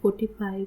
45।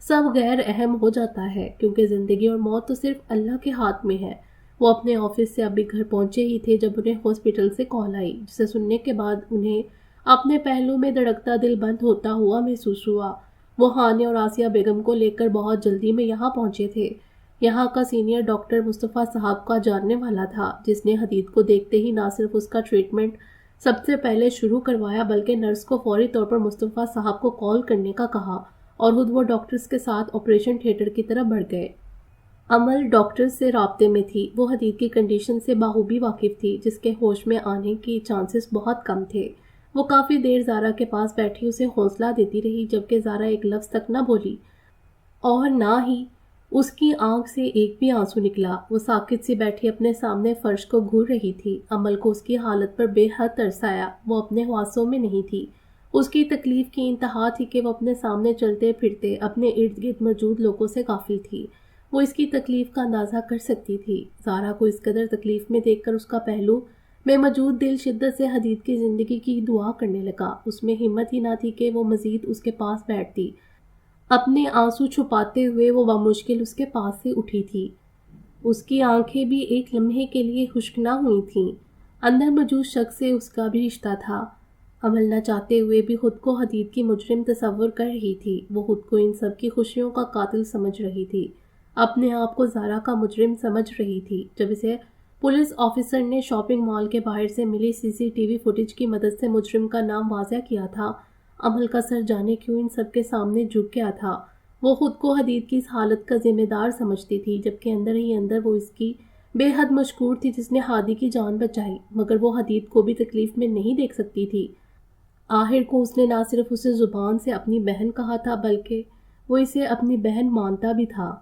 سب غیر اہم ہو جاتا ہے، کیونکہ زندگی اور موت تو صرف اللہ کے ہاتھ میں ہے۔ وہ اپنے آفس سے ابھی گھر پہنچے ہی تھے جب انہیں ہاسپٹل سے کال آئی، جسے سننے کے بعد انہیں اپنے پہلو میں دھڑکتا دل بند ہوتا ہوا محسوس ہوا۔ وہ ہانیہ اور آسیہ بیگم کو لے کر بہت جلدی میں یہاں پہنچے تھے۔ یہاں کا سینئر ڈاکٹر مصطفیٰ صاحب کا جاننے والا تھا، جس نے حدید کو دیکھتے ہی نہ صرف اس کا ٹریٹمنٹ سب سے پہلے شروع کروایا بلکہ نرس کو فوری طور پر مصطفیٰ صاحب کو کال کرنے کا کہا اور خود وہ ڈاکٹرز کے ساتھ آپریشن تھیٹر کی طرف بڑھ گئے۔ عمل ڈاکٹرز سے رابطے میں تھی۔ وہ حدید کی کنڈیشن سے بخوبی واقف تھی، جس کے ہوش میں آنے کی چانسز بہت کم تھے۔ وہ کافی دیر زارا کے پاس بیٹھی اسے حوصلہ دیتی رہی، جبکہ زارا ایک لفظ تک نہ بولی اور نہ ہی اس کی آنکھ سے ایک بھی آنسو نکلا۔ وہ ساکت سی بیٹھی اپنے سامنے فرش کو گھور رہی تھی۔ عمل کو اس کی حالت پر بے حد ترس آیا۔ وہ اپنے حواسوں میں نہیں تھی۔ اس کی تکلیف کی انتہا تھی کہ وہ اپنے سامنے چلتے پھرتے اپنے ارد گرد موجود لوگوں سے غافل تھی۔ وہ اس کی تکلیف کا اندازہ کر سکتی تھی۔ زارا کو اس قدر تکلیف میں دیکھ کر اس کا پہلو میں موجود دل شدت سے حدید کی زندگی کی دعا کرنے لگا۔ اس میں ہمت ہی نہ تھی کہ وہ مزید اس کے پاس بیٹھتی۔ اپنے آنسو چھپاتے ہوئے وہ بمشکل اس کے پاس سے اٹھی تھی۔ اس کی آنکھیں بھی ایک لمحے کے لیے خشک نہ ہوئی تھیں۔ اندر موجود شخص سے اس کا بھی رشتہ تھا۔ عمل نہ چاہتے ہوئے بھی خود کو حدید کی مجرم تصور کر رہی تھی۔ وہ خود کو ان سب کی خوشیوں کا قاتل سمجھ رہی تھی، اپنے آپ کو زارا کا مجرم سمجھ رہی تھی۔ جب اسے پولیس آفیسر نے شاپنگ مال کے باہر سے ملی CCTV فوٹیج کی مدد سے مجرم کا نام واضح کیا تھا، عمل کا سر جانے کیوں ان سب کے سامنے جھک گیا تھا۔ وہ خود کو حدید کی اس حالت کا ذمہ دار سمجھتی تھی، جبکہ اندر ہی اندر وہ اس کی بے حد مشکور تھی جس نے ہادی کی جان بچائی، مگر وہ حدید کو بھی تکلیف میں نہیں دیکھ سکتی تھی۔ آخر کو اس نے نہ صرف اسے زبان سے اپنی بہن کہا تھا بلکہ وہ اسے اپنی بہن مانتا بھی تھا۔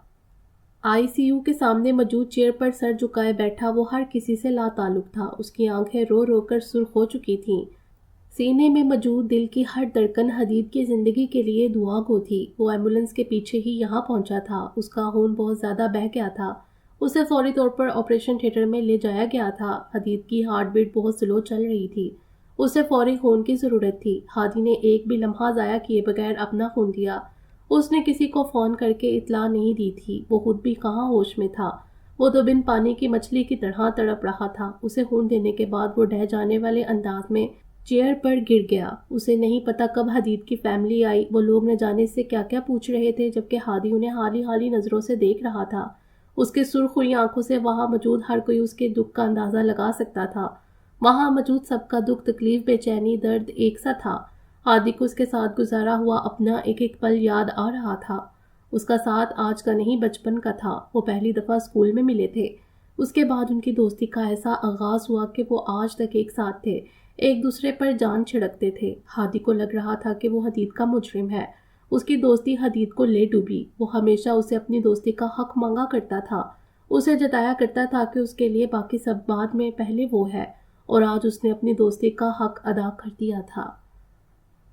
ICU کے سامنے موجود چیئر پر سر جھکائے بیٹھا وہ ہر کسی سے لا تعلق تھا۔ اس کی آنکھیں رو رو کر سرخ ہو چکی تھیں۔ سینے میں موجود دل کی ہر دھڑکن حدید کی زندگی کے لیے دعا گو تھی۔ وہ ایمبولینس کے پیچھے ہی یہاں پہنچا تھا۔ اس کا خون بہت زیادہ بہہ گیا تھا۔ اسے فوری طور پر آپریشن تھیٹر میں لے جایا گیا تھا۔ حدید کی ہارٹ بیٹ بہت سلو چل رہی تھی۔ اسے فوری خون کی ضرورت تھی۔ ہادی نے ایک بھی لمحہ ضائع کیے بغیر اپنا خون دیا۔ اس نے کسی کو فون کر کے اطلاع نہیں دی تھی۔ وہ خود بھی کہاں ہوش میں تھا۔ وہ تو بن پانی کی مچھلی کی طرح تڑپ رہا تھا۔ اسے خون دینے کے بعد وہ ڈھہ جانے والے انداز میں چیئر پر گر گیا۔ اسے نہیں پتا کب حدید کی فیملی آئی۔ وہ لوگ نہ جانے سے کیا کیا پوچھ رہے تھے، جبکہ ہادی انہیں حالی نظروں سے دیکھ رہا تھا۔ اس کے سرخ ہوئی آنکھوں سے وہاں موجود ہر کوئی اس کے دکھ کا اندازہ لگا سکتا تھا۔ وہاں موجود سب کا دکھ، تکلیف، بے چینی، درد ایک سا تھا۔ ہادی کو اس کے ساتھ گزارا ہوا اپنا ایک ایک پل یاد آ رہا تھا۔ اس کا ساتھ آج کا نہیں بچپن کا تھا۔ وہ پہلی دفعہ اسکول میں ملے تھے۔ اس کے بعد ان کی دوستی کا ایسا آغاز ہوا کہ وہ آج تک ایک ساتھ تھے، ایک دوسرے پر جان چھڑکتے تھے۔ ہادی کو لگ رہا تھا کہ وہ حدید کا مجرم ہے۔ اس کی دوستی حدید کو لے ڈوبی۔ وہ ہمیشہ اسے اپنی دوستی کا حق مانگا کرتا تھا، اسے جتایا کرتا تھا کہ اس کے لیے باقی سب بعد میں، پہلے وہ ہے، اور آج اس نے اپنی دوستی کا حق ادا کر دیا تھا۔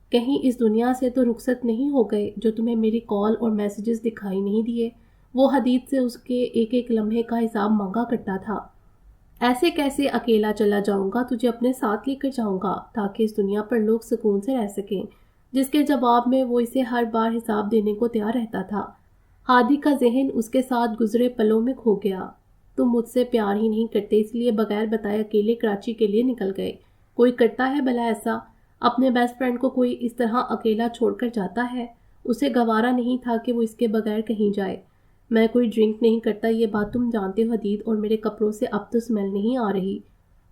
کہیں اس دنیا سے تو رخصت نہیں ہو گئے جو تمہیں میری کال اور میسیجز دکھائی نہیں دیے؟ وہ حدید سے اس کے ایک ایک لمحے کا حساب مانگا کرتا تھا۔ ایسے کیسے اکیلا چلا جاؤں گا؟ تجھے اپنے ساتھ لے کر جاؤں گا تاکہ اس دنیا پر لوگ سکون سے رہ سکیں، جس کے جواب میں وہ اسے ہر بار حساب دینے کو تیار رہتا تھا۔ ہادی کا ذہن اس کے ساتھ گزرے پلوں میں کھو گیا۔ تم مجھ سے پیار ہی نہیں کرتے، اس لیے بغیر بتائے اکیلے کراچی کے لیے نکل گئے۔ کوئی کرتا ہے بھلا ایسا؟ اپنے بیسٹ فرینڈ کو کوئی اس طرح اکیلا چھوڑ کر جاتا ہے؟ اسے گوارا نہیں تھا کہ وہ اس کے بغیر کہیں جائے۔ میں کوئی ڈرنک نہیں کرتا، یہ بات تم جانتے ہو حدید، اور میرے کپڑوں سے اب تو اسمیل نہیں آ رہی۔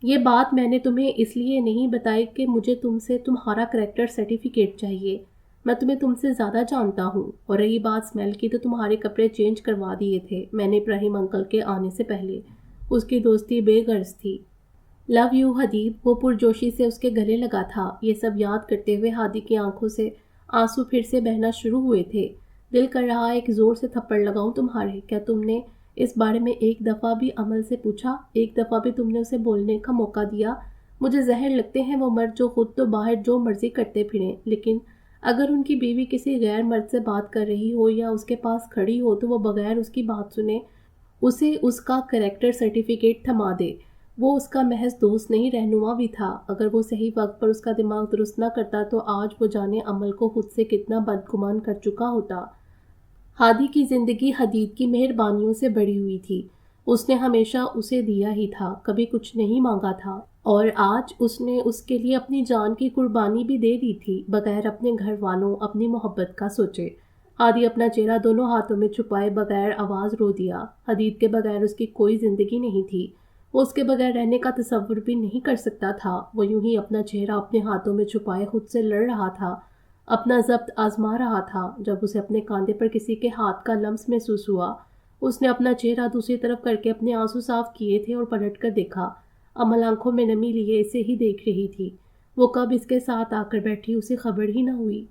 یہ بات میں نے تمہیں اس لیے نہیں بتائی کہ مجھے تم سے تمہارا کریکٹر سرٹیفکیٹ چاہیے۔ میں تم سے زیادہ جانتا ہوں، اور رہی بات اسمیل کی تو تمہارے کپڑے چینج کروا دیے تھے میں نے ابراہیم انکل کے آنے سے پہلے۔ اس کی دوستی بے غرض تھی۔ لو یو حدید، وہ پرجوشی سے اس کے گلے لگا تھا۔ یہ سب یاد کرتے ہوئے ہادی کی آنکھوں سے آنسو پھر سے بہنا شروع ہوئے تھے۔ دل کر رہا ایک زور سے تھپڑ لگاؤں تمہارے۔ کیا تم نے اس بارے میں ایک دفعہ بھی عمل سے پوچھا؟ ایک دفعہ بھی تم نے اسے بولنے کا موقع دیا؟ مجھے زہر لگتے ہیں وہ مرد جو خود تو باہر جو مرضی کرتے پھریں، لیکن اگر ان کی بیوی کسی غیر مرد سے بات کر رہی ہو یا اس کے پاس کھڑی ہو تو وہ بغیر اس کی بات سنے اسے اس کا کریکٹر سرٹیفکیٹ تھما دے۔ وہ اس کا محض دوست نہیں، رہنما بھی تھا۔ اگر وہ صحیح وقت پر اس کا دماغ درست نہ کرتا تو آج وہ جانے عمل کو خود سے کتنا بدگمان کر چکا ہوتا۔ ہادی کی زندگی حدید کی مہربانیوں سے بڑی ہوئی تھی۔ اس نے ہمیشہ اسے دیا ہی تھا، کبھی کچھ نہیں مانگا تھا، اور آج اس نے اس کے لیے اپنی جان کی قربانی بھی دے دی تھی، بغیر اپنے گھر والوں، اپنی محبت کا سوچے۔ ہادی اپنا چہرہ دونوں ہاتھوں میں چھپائے بغیر آواز رو دیا۔ حدید کے بغیر اس کی کوئی زندگی نہیں تھی، وہ اس کے بغیر رہنے کا تصور بھی نہیں کر سکتا تھا۔ وہ یوں ہی اپنا چہرہ اپنے ہاتھوں میں چھپائے خود سے لڑ رہا تھا، اپنا ضبط آزما رہا تھا۔ جب اسے اپنے کاندھے پر کسی کے ہاتھ کا لمس محسوس ہوا، اس نے اپنا چہرہ دوسری طرف کر کے اپنے آنسو صاف کیے تھے اور پلٹ کر دیکھا۔ امل آنکھوں میں نمی لیے اسے ہی دیکھ رہی تھی۔ وہ کب اس کے ساتھ آ کر بیٹھی اسے خبر ہی نہ ہوئی۔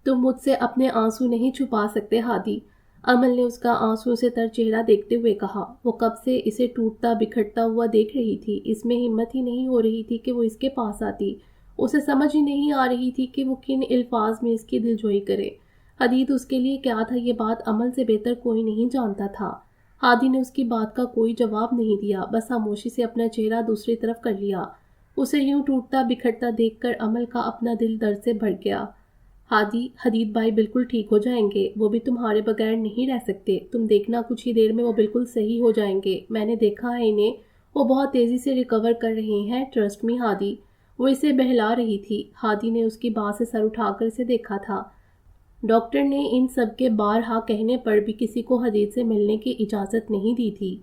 تم مجھ سے اپنے آنسو نہیں چھپا سکتے ہادی، امل نے اس کا آنسو سے تر چہرہ دیکھتے ہوئے کہا۔ وہ کب سے اسے ٹوٹتا بکھرتا ہوا دیکھ رہی تھی، اس میں ہمت ہی نہیں ہو رہی تھی کہ وہ اس کے پاس آتی۔ اسے سمجھ ہی نہیں آ رہی تھی کہ وہ کن الفاظ میں اس کی دلجوئی کرے۔ حدید اس کے لیے کیا تھا یہ بات امل سے بہتر کوئی نہیں جانتا تھا۔ ہادی نے اس کی بات کا کوئی جواب نہیں دیا، بس خاموشی سے اپنا چہرہ دوسری طرف کر لیا۔ اسے یوں ٹوٹتا بکھرتا دیکھ کر امل کا اپنا دل درد سے بھر گیا۔ ہادی، حدید بھائی بالکل ٹھیک ہو جائیں گے، وہ بھی تمہارے بغیر نہیں رہ سکتے، تم دیکھنا کچھ ہی دیر میں وہ بالکل صحیح ہو جائیں گے، میں نے دیکھا ہے انہیں، وہ بہت تیزی سے ریکور کر رہے ہیں، ٹرسٹ می ہادی۔ وہ اسے بہلا رہی تھی۔ ہادی نے اس کی بات سے سر اٹھا کر اسے دیکھا تھا۔ ڈاکٹر نے ان سب کے بارہا کہنے پر بھی کسی کو حدید سے ملنے کی اجازت نہیں دی تھی۔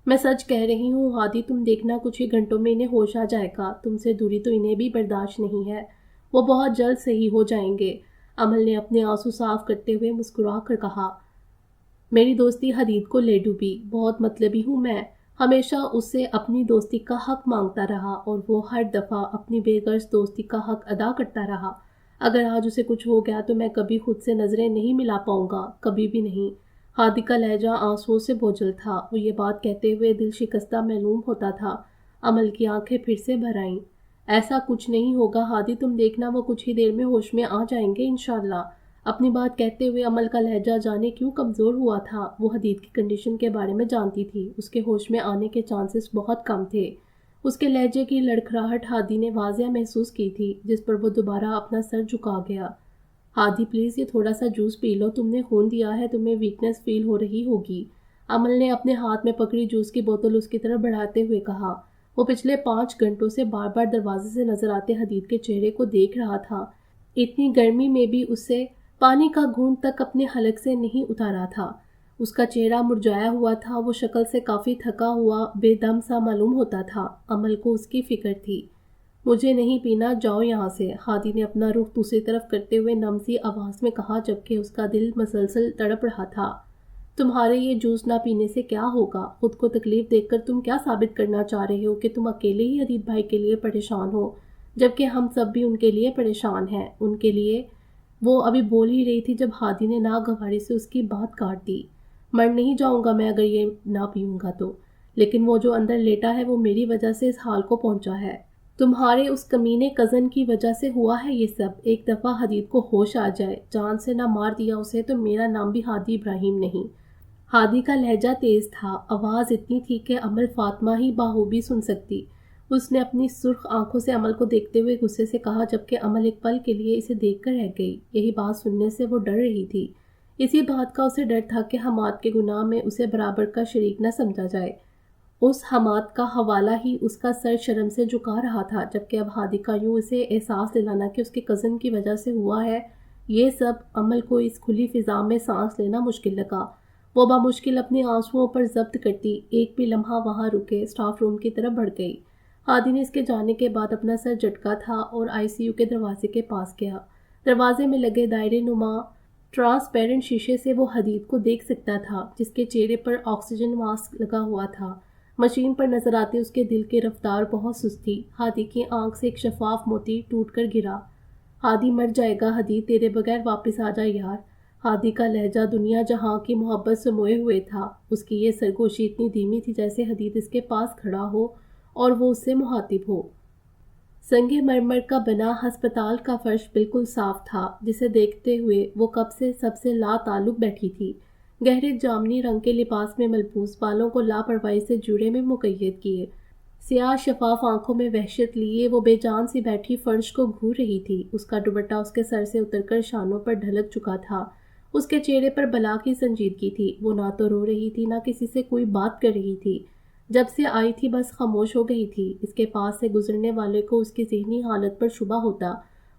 میں سچ کہہ رہی ہوں ہادی، تم دیکھنا کچھ ہی گھنٹوں میں انہیں ہوش آ جائے گا، تم سے دوری تو انہیں بھی برداشت نہیں ہے، وہ بہت جلد صحیح ہو جائیں گے۔ امل نے اپنے آنسو صاف کرتے ہوئے مسکرا کر کہا۔ میری دوستی حدید کو لے ڈوبی، بہت مطلبی ہوں میں، ہمیشہ اس سے اپنی دوستی کا حق مانگتا رہا اور وہ ہر دفعہ اپنی بے غرض دوستی کا حق ادا کرتا رہا۔ اگر آج اسے کچھ ہو گیا تو میں کبھی خود سے نظریں نہیں ملا پاؤں گا، کبھی بھی نہیں۔ ہادی کا لہجہ آنسوؤں سے بوجھل تھا، وہ یہ بات کہتے ہوئے دل شکستہ معلوم ہوتا تھا۔ امل کی آنکھیں پھر سے بھر آئیں۔ ایسا کچھ نہیں ہوگا ہادی، تم دیکھنا وہ کچھ ہی دیر میں ہوش میں آ جائیں گے انشاءاللہ۔ اپنی بات کہتے ہوئے امل کا لہجہ جانے کیوں کمزور ہوا تھا۔ وہ حدید کی کنڈیشن کے بارے میں جانتی تھی، اس کے ہوش میں آنے کے چانسز بہت کم تھے۔ اس کے لہجے کی لڑکھڑاہٹ ہادی نے واضح محسوس کی تھی، جس پر وہ دوبارہ اپنا سر جھکا گیا۔ ہادی پلیز یہ تھوڑا سا جوس پی لو، تم نے خون دیا ہے، تمہیں ویکنس فیل ہو رہی ہوگی۔ امل نے اپنے ہاتھ میں پکڑی جوس کی بوتل اس کی طرف بڑھاتے ہوئے کہا۔ وہ پچھلے 5 گھنٹوں سے بار بار دروازے سے نظر آتے حدید کے چہرے کو دیکھ رہا تھا۔ اتنی گرمی میں بھی اسے پانی کا گھونٹ تک اپنے حلق سے نہیں اتارا تھا۔ اس کا چہرہ مرجھایا ہوا تھا، وہ شکل سے کافی تھکا ہوا بے دم سا معلوم ہوتا تھا۔ امل کو اس کی فکر تھی۔ مجھے نہیں پینا، جاؤ یہاں سے، ہادی نے اپنا رخ دوسری طرف کرتے ہوئے نم سی آواز میں کہا، جبکہ اس کا دل مسلسل تڑپ رہا تھا۔ تمہارے یہ جوس نہ پینے سے کیا ہوگا؟ خود کو تکلیف دیکھ کر تم کیا ثابت کرنا چاہ رہے ہو کہ تم اکیلے ہی حدید بھائی کے لیے پریشان ہو، جبکہ ہم سب بھی ان کے لیے پریشان ہیں، ان کے لیے۔ وہ ابھی بول ہی رہی تھی جب ہادی نے ناگواری سے اس کی بات کاٹ دی۔ مر نہیں جاؤں گا میں اگر یہ نہ پیوں گا تو، لیکن وہ جو اندر لیٹا ہے وہ میری وجہ سے اس حال کو پہنچا ہے، تمہارے اس کمینے کزن کی وجہ سے ہوا ہے یہ سب۔ ایک دفعہ حدید کو ہوش آ جائے، جان سے نہ مار دیا اسے تو میرا نام بھی ہادی ابراہیم نہیں۔ ہادی کا لہجہ تیز تھا، آواز اتنی تھی کہ امل فاطمہ ہی بخوبی سن سکتی۔ اس نے اپنی سرخ آنکھوں سے امل کو دیکھتے ہوئے غصے سے کہا، جبکہ امل ایک پل کے لیے اسے دیکھ کر رہ گئی۔ یہی بات سننے سے وہ ڈر رہی تھی، اسی بات کا اسے ڈر تھا کہ حماد کے گناہ میں اسے برابر کا شریک نہ سمجھا جائے۔ اس حماد کا حوالہ ہی اس کا سر شرم سے جھکا رہا تھا، جبکہ اب ہادی کا یوں اسے احساس دلانا کہ اس کے کزن کی وجہ سے ہوا ہے، یہ سب امل کو اس کھلی فضا میں سانس لینا مشکل لگا۔ وہ بمشکل اپنے آنسوؤں پر ضبط کرتی ایک بھی لمحہ وہاں رکے اسٹاف روم کی طرف بڑھ گئی۔ ہادی نے اس کے جانے کے بعد اپنا سر جھٹکا تھا اور ICU کے دروازے کے پاس گیا۔ دروازے میں لگے دائرے نما ٹرانسپیرنٹ شیشے سے وہ حدید کو دیکھ سکتا تھا، جس کے چہرے پر آکسیجن ماسک لگا ہوا تھا۔ مشین پر نظر آتے اس کے دل کی رفتار بہت سست تھی۔ ہادی کی آنکھ سے ایک شفاف موتی ٹوٹ کر گرا۔ ہادی مر جائے گا حدید، تیرے بغیر واپس آ جا یار۔ ہادی کا لہجہ دنیا جہاں کی محبت سے موئے ہوئے تھا۔ اس کی یہ سرگوشی اتنی دھیمی تھی جیسے حدید اس کے پاس کھڑا ہو اور وہ اس سے مخاطب ہو۔ سنگ مرمر کا بنا ہسپتال کا فرش بالکل صاف تھا، جسے دیکھتے ہوئے وہ کب سے سب سے لا تعلق بیٹھی تھی۔ گہرے جامنی رنگ کے لباس میں ملبوس، بالوں کو لاپرواہی سے جوڑے میں مقید کیے، سیاہ شفاف آنکھوں میں وحشت لیے وہ بے جان سی بیٹھی فرش کو گھور رہی تھی۔ اس کا دوپٹہ اس کے سر سے اتر کر شانوں پر ڈھلک چکا تھا۔ اس کے چہرے پر بلا کی سنجیدگی تھی، وہ نہ تو رو رہی تھی نہ کسی سے کوئی بات کر رہی تھی، جب سے آئی تھی بس خاموش ہو گئی تھی۔ اس کے پاس سے گزرنے والے کو اس کی ذہنی حالت پر شبہ ہوتا،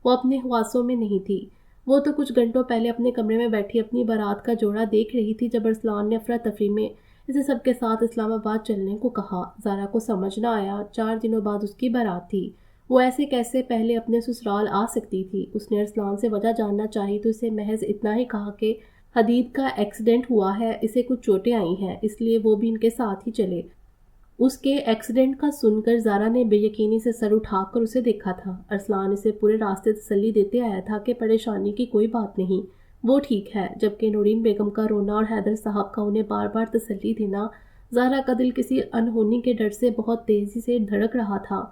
وہ اپنے حواسوں میں نہیں تھی۔ وہ تو کچھ گھنٹوں پہلے اپنے کمرے میں بیٹھی اپنی بارات کا جوڑا دیکھ رہی تھی جب ارسلان نے افراتفری میں اسے سب کے ساتھ اسلام آباد چلنے کو کہا۔ زارا کو سمجھ نہ آیا، 4 دنوں بعد اس کی بارات تھی، وہ ایسے کیسے پہلے اپنے سسرال آ سکتی تھی؟ اس نے ارسلان سے وجہ جاننا چاہی تو اسے محض اتنا ہی کہا کہ حدید کا ایکسیڈنٹ ہوا ہے، اسے کچھ چوٹیں آئی ہیں، اس لیے وہ بھی ان کے ساتھ ہی چلے۔ اس کے ایکسیڈنٹ کا سن کر زارا نے بے یقینی سے سر اٹھا کر اسے دیکھا تھا۔ ارسلان اسے پورے راستے تسلی دیتے آیا تھا کہ پریشانی کی کوئی بات نہیں، وہ ٹھیک ہے، جبکہ نورین بیگم کا رونا اور حیدر صاحب کا انہیں بار بار تسلی دینا، زارا کا دل کسی انہونی کے ڈر سے بہت تیزی سے دھڑک رہا تھا۔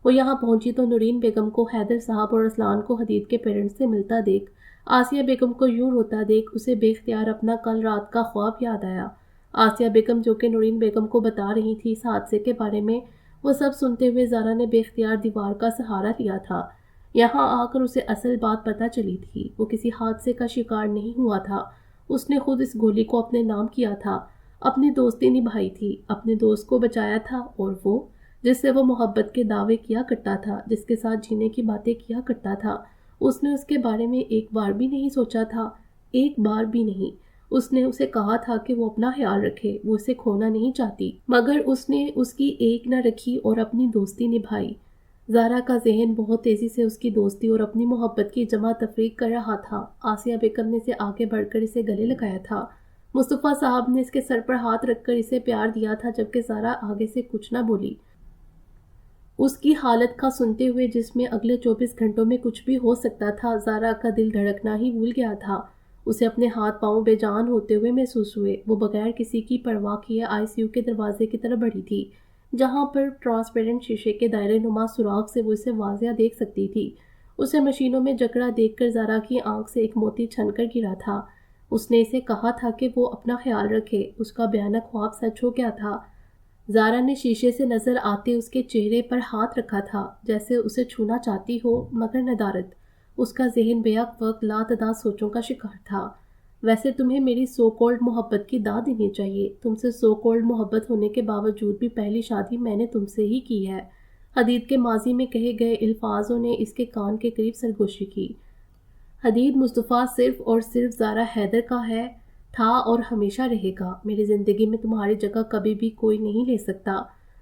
وہ یہاں پہنچی تو نورین بیگم کو حیدر صاحب اور ارسلان کو حدید کے پیرنٹس سے ملتا دیکھ، آسیہ بیگم کو یوں روتا دیکھ اسے بے اختیار اپنا کل رات کا خواب یاد آیا۔ آسیہ بیگم جو کہ نورین بیگم کو بتا رہی تھی اس حادثے کے بارے میں، وہ سب سنتے ہوئے زارا نے بے اختیار دیوار کا سہارا لیا تھا۔ یہاں آ کر اسے اصل بات پتہ چلی تھی، وہ کسی حادثے کا شکار نہیں ہوا تھا، اس نے خود اس گولی کو اپنے نام کیا تھا، اپنی دوستی نبھائی تھی، اپنے دوست کو بچایا تھا، اور وہ جس سے وہ محبت کے دعوے کیا کرتا تھا، جس کے ساتھ جینے کی باتیں کیا کرتا تھا، اس نے اس کے بارے میں ایک بار بھی نہیں سوچا تھا، ایک بار بھی نہیں۔ اس نے اسے کہا تھا کہ وہ اپنا خیال رکھے، وہ اسے کھونا نہیں چاہتی، مگر اس نے اس کی ایک نہ رکھی اور اپنی دوستی نبھائی۔ زارا کا ذہن بہت تیزی سے اس کی دوستی اور اپنی محبت کی جمع تفریق کر رہا تھا۔ آسیہ بیگم نے اسے آگے بڑھ کر اسے گلے لگایا تھا، مصطفیٰ صاحب نے اس کے سر پر ہاتھ رکھ کر اسے پیار دیا تھا، جبکہ زارا آگے سے کچھ نہ بولی۔ اس کی حالت کا سنتے ہوئے جس میں اگلے 24 گھنٹوں میں کچھ بھی ہو سکتا تھا، زارا کا دل دھڑکنا ہی بھول گیا تھا۔ اسے اپنے ہاتھ پاؤں بے جان ہوتے ہوئے محسوس ہوئے۔ وہ بغیر کسی کی پرواہ کیے ICU کے دروازے کی طرف بڑھی تھی، جہاں پر ٹرانسپیرنٹ شیشے کے دائرے نما سوراخ سے وہ اسے واضح دیکھ سکتی تھی۔ اسے مشینوں میں جکڑا دیکھ کر زارا کی آنکھ سے ایک موتی چھن کر گرا تھا۔ اس نے اسے کہا تھا کہ وہ اپنا خیال رکھے، اس کا بھیانک خواب سچ ہو گیا تھا۔ زارا نے شیشے سے نظر آتے اس کے چہرے پر ہاتھ رکھا تھا، جیسے اسے چھونا چاہتی ہو، مگر ندارت۔ اس کا ذہن بیک وقت لاتعداد سوچوں کا شکار تھا۔ ویسے تمہیں میری سو کولڈ محبت کی داد دینی چاہیے، تم سے سو کولڈ محبت ہونے کے باوجود بھی پہلی شادی میں نے تم سے ہی کی ہے۔ حدید کے ماضی میں کہے گئے الفاظوں نے اس کے کان کے قریب سرگوشی کی۔ حدید مصطفیٰ صرف اور صرف زارا حیدر کا ہے، تھا اور ہمیشہ رہے گا۔ میری زندگی میں تمہاری جگہ کبھی بھی کوئی نہیں لے سکتا۔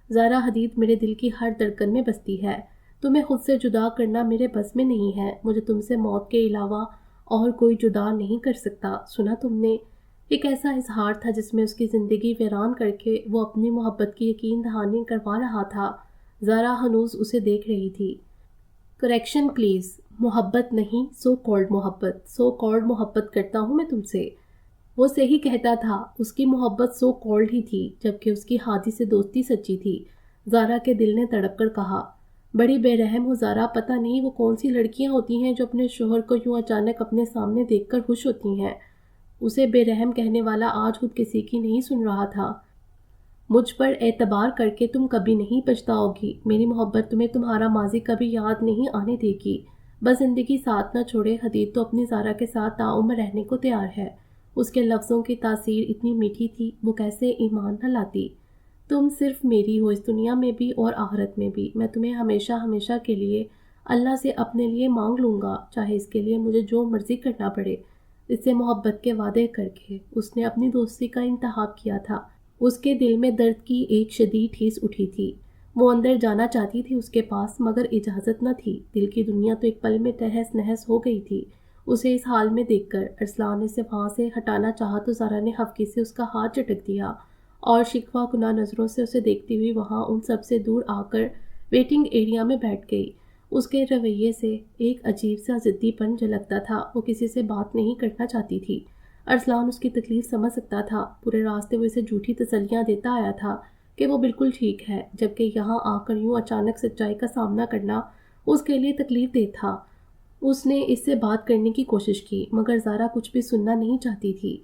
زارا حدید میرے دل کی ہر دھڑکن میں بستی ہے، تمہیں خود سے جدا کرنا میرے بس میں نہیں ہے، مجھے تم سے موت کے علاوہ اور کوئی جدا نہیں کر سکتا، سنا تم نے؟ ایک ایسا اظہار تھا جس میں اس کی زندگی ویران کر کے وہ اپنی محبت کی یقین دہانی کروا رہا تھا۔ زارا ہنوز اسے دیکھ رہی تھی۔ کریکشن پلیز، محبت نہیں، سو کالڈ محبت، سو کالڈ محبت کرتا ہوں میں تم سے۔ وہ صحیح کہتا تھا، اس کی محبت سو کالڈ ہی تھی، جبکہ اس کی ہادی سے دوستی سچی تھی۔ زارا کے دل نے تڑپ کر کہا، بڑی بے رحم ہو زارا، پتہ نہیں وہ کون سی لڑکیاں ہوتی ہیں جو اپنے شوہر کو یوں اچانک اپنے سامنے دیکھ کر خوش ہوتی ہیں۔ اسے بے رحم کہنے والا آج خود کسی کی نہیں سن رہا تھا۔ مجھ پر اعتبار کر کے تم کبھی نہیں پچھتاؤ گی، میری محبت تمہیں تمہارا ماضی کبھی یاد نہیں آنے دے گی، بس زندگی ساتھ نہ چھوڑے۔ حدید تو اپنی زارا کے ساتھ تعمر رہنے کو تیار ہے۔ اس کے لفظوں کی تاثیر اتنی میٹھی تھی، وہ کیسے ایمان نہ لاتی۔ تم صرف میری ہو اس دنیا میں بھی اور آخرت میں بھی، میں تمہیں ہمیشہ ہمیشہ کے لیے اللہ سے اپنے لیے مانگ لوں گا، چاہے اس کے لیے مجھے جو مرضی کرنا پڑے۔ اس سے محبت کے وعدے کر کے اس نے اپنی دوستی کا انتخاب کیا تھا۔ اس کے دل میں درد کی ایک شدید ٹھیس اٹھی تھی، وہ اندر جانا چاہتی تھی اس کے پاس، مگر اجازت نہ تھی۔ دل کی دنیا تو ایک پل میں تہس نہس ہو گئی تھی اسے اس حال میں دیکھ کر۔ ارسلان نے اسے وہاں سے ہٹانا چاہا تو زارا نے خفگی سے اس کا ہاتھ جھٹک دیا اور شکوہ کناہ نظروں سے اسے دیکھتی ہوئی وہاں ان سب سے دور آ کر ویٹنگ ایریا میں بیٹھ گئی۔ اس کے رویے سے ایک عجیب سا ضدی پن جھلکتا تھا، وہ کسی سے بات نہیں کرنا چاہتی تھی۔ ارسلان اس کی تکلیف سمجھ سکتا تھا، پورے راستے وہ اسے جھوٹی تسلیاں دیتا آیا تھا کہ وہ بالکل ٹھیک ہے، جبکہ یہاں آ کر یوں اچانک سچائی کا سامنا کرنا اس کے لیے تکلیف دہ تھا۔ اس نے اس سے بات کرنے کی کوشش کی، مگر زارا کچھ بھی سننا نہیں چاہتی تھی۔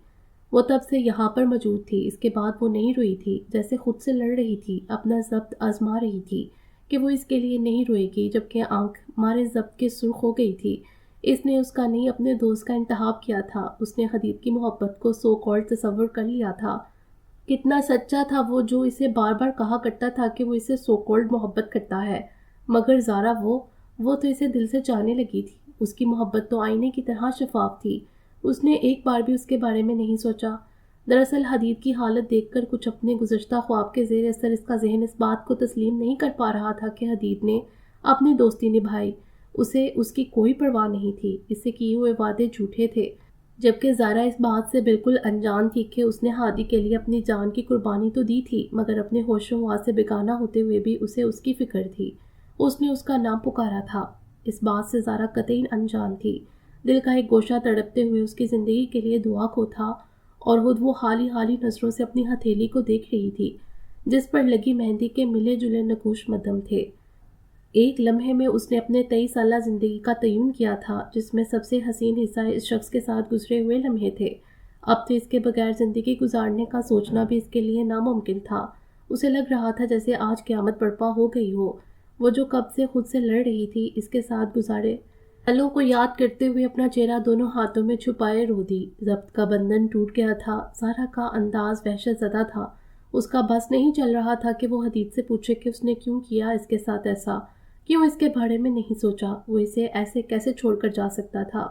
وہ تب سے یہاں پر موجود تھی، اس کے بعد وہ نہیں روئی تھی، جیسے خود سے لڑ رہی تھی، اپنا ضبط آزما رہی تھی کہ وہ اس کے لیے نہیں روئے گی، جبکہ آنکھ مارے ضبط کے سرخ ہو گئی تھی۔ اس نے اس کا نہیں اپنے دوست کا انتخاب کیا تھا۔ اس نے حدید کی محبت کو سو کالڈ تصور کر لیا تھا۔ کتنا سچا تھا وہ جو اسے بار بار کہا کرتا تھا کہ وہ اسے سو کالڈ محبت کرتا ہے، مگر زارا وہ تو اسے دل سے چاہنے لگی تھی۔ اس کی محبت تو آئینے کی طرح شفاف تھی۔ اس نے ایک بار بھی اس کے بارے میں نہیں سوچا۔ دراصل حدید کی حالت دیکھ کر کچھ اپنے گزشتہ خواب کے زیر اثر اس کا ذہن اس بات کو تسلیم نہیں کر پا رہا تھا کہ حدید نے اپنی دوستی نبھائی، اسے اس کی کوئی پرواہ نہیں تھی، اس سے کیے ہوئے وعدے جھوٹے تھے، جبکہ زارا اس بات سے بالکل انجان تھی کہ اس نے ہادی کے لیے اپنی جان کی قربانی تو دی تھی، مگر اپنے ہوش و حواس سے بیگانہ ہوتے ہوئے بھی اسے اس کی فکر تھی۔ اس نے اس کا نام پکارا تھا۔ اس بات سے زارا قطعی انجان تھی۔ دل کا ایک گوشہ تڑپتے ہوئے اس کی زندگی کے لیے دعا کو تھا، اور خود وہ حالی نظروں سے اپنی ہتھیلی کو دیکھ رہی تھی جس پر لگی مہندی کے ملے جلے نقوش مدم تھے۔ ایک لمحے میں اس نے اپنے 23 سالہ زندگی کا تعین کیا تھا، جس میں سب سے حسین حصہ اس شخص کے ساتھ گزرے ہوئے لمحے تھے۔ اب تو اس کے بغیر زندگی گزارنے کا سوچنا بھی اس کے لیے ناممکن تھا۔ اسے لگ رہا تھا جیسے آج قیامت برپا ہو گئی ہو۔ وہ جو کب سے خود سے لڑ رہی تھی، اس کے ساتھ گزارے پلوں کو یاد کرتے ہوئے اپنا چہرہ دونوں ہاتھوں میں چھپائے رو دی۔ ضبط کا بندھن ٹوٹ گیا تھا۔ زارا کا انداز وحشت زدہ تھا۔ اس کا بس نہیں چل رہا تھا کہ وہ حدید سے پوچھے کہ اس نے کیوں کیا اس کے ساتھ ایسا، کیوں اس کے بارے میں نہیں سوچا، وہ اسے ایسے کیسے چھوڑ کر جا سکتا تھا،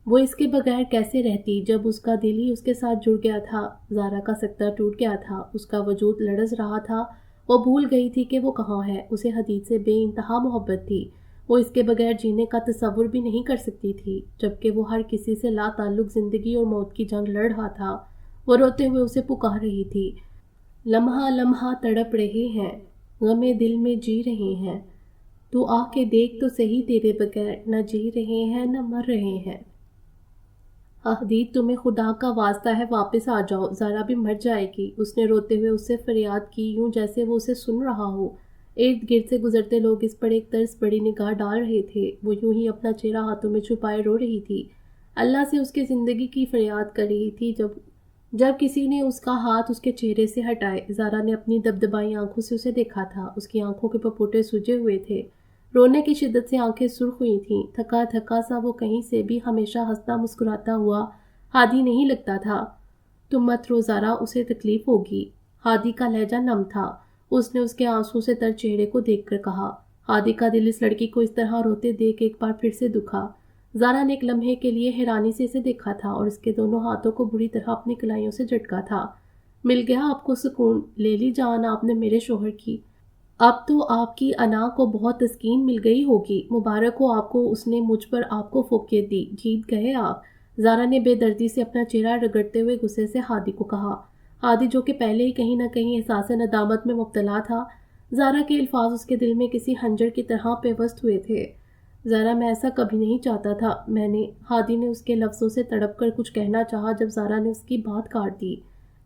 وہ اس کے بغیر کیسے رہتی جب اس کا دل ہی اس کے ساتھ جڑ گیا تھا۔ زارا کا سکتہ ٹوٹ گیا تھا، اس کا وجود لرز رہا تھا۔ وہ بھول گئی تھی کہ وہ کہاں ہے۔ اسے حدید سے بے انتہا محبت تھی۔ وہ اس کے بغیر جینے کا تصور بھی نہیں کر سکتی تھی، جبکہ وہ ہر کسی سے لا تعلق زندگی اور موت کی جنگ لڑ رہا تھا۔ وہ روتے ہوئے اسے پکار رہی تھی، لمحہ لمحہ تڑپ رہے ہیں، غمِ دل میں جی رہے ہیں، تو آ کے دیکھ تو صحیح تیرے بغیر، نہ جی رہے ہیں نہ مر رہے ہیں۔ حدید تمہیں خدا کا واسطہ ہے واپس آ جاؤ، زارا بھی مر جائے گی۔ اس نے روتے ہوئے اس سے فریاد کی، یوں جیسے وہ اسے سن رہا ہو۔ ارد گرد سے گزرتے لوگ اس پر ایک طرز بڑی نگاہ ڈال رہے تھے۔ وہ یوں ہی اپنا چہرہ ہاتھوں میں چھپائے رو رہی تھی، اللہ سے اس کی زندگی کی فریاد کر رہی تھی۔ جب کسی نے اس کا ہاتھ اس کے چہرے سے ہٹائے، زارا نے اپنی دبدبائی آنکھوں سے اسے دیکھا تھا۔ اس کی آنکھوں کے پپوٹے سجے ہوئے تھے، رونے کی شدت سے آنکھیں سرخ ہوئی تھیں۔ تھکا تھکا سا وہ کہیں سے بھی ہمیشہ ہنستا مسکراتا ہوا ہادی نہیں لگتا تھا۔ تم مت رو زارا، اسے تکلیف ہوگی۔ ہادی کا لہجہ نم تھا۔ اس نے اس کے آنسو سے تر چہرے کو دیکھ کر کہا۔ ہادی کا دل اس لڑکی کو اس طرح روتے دیکھ ایک بار پھر سے دکھا۔ زارا نے ایک لمحے کے لیے حیرانی سے اسے دیکھا تھا اور اس کے دونوں ہاتھوں کو بری طرح اپنی کلائیوں سے جھٹکا تھا۔ مل گیا آپ کو سکون، لے لی جان آپ نے میرے شوہر کی۔ اب تو آپ کی انا کو بہت تسکین مل گئی ہوگی، مبارک ہو آپ کو، اس نے مجھ پر آپ کو فوقیت دی، جیت گئے آپ۔ زارا نے بے دردی سے اپنا چہرہ رگڑتے ہوئے غصے سے ہادی کو کہا۔ ہادی جو کہ پہلے ہی کہیں نہ کہیں احساس ندامت میں مبتلا تھا، زارا کے الفاظ اس کے دل میں کسی خنجر کی طرح پیوست ہوئے تھے۔ زارا میں ایسا کبھی نہیں چاہتا تھا، ہادی نے اس کے لفظوں سے تڑپ کر کچھ کہنا چاہا جب زارا نے اس کی بات کاٹ دی۔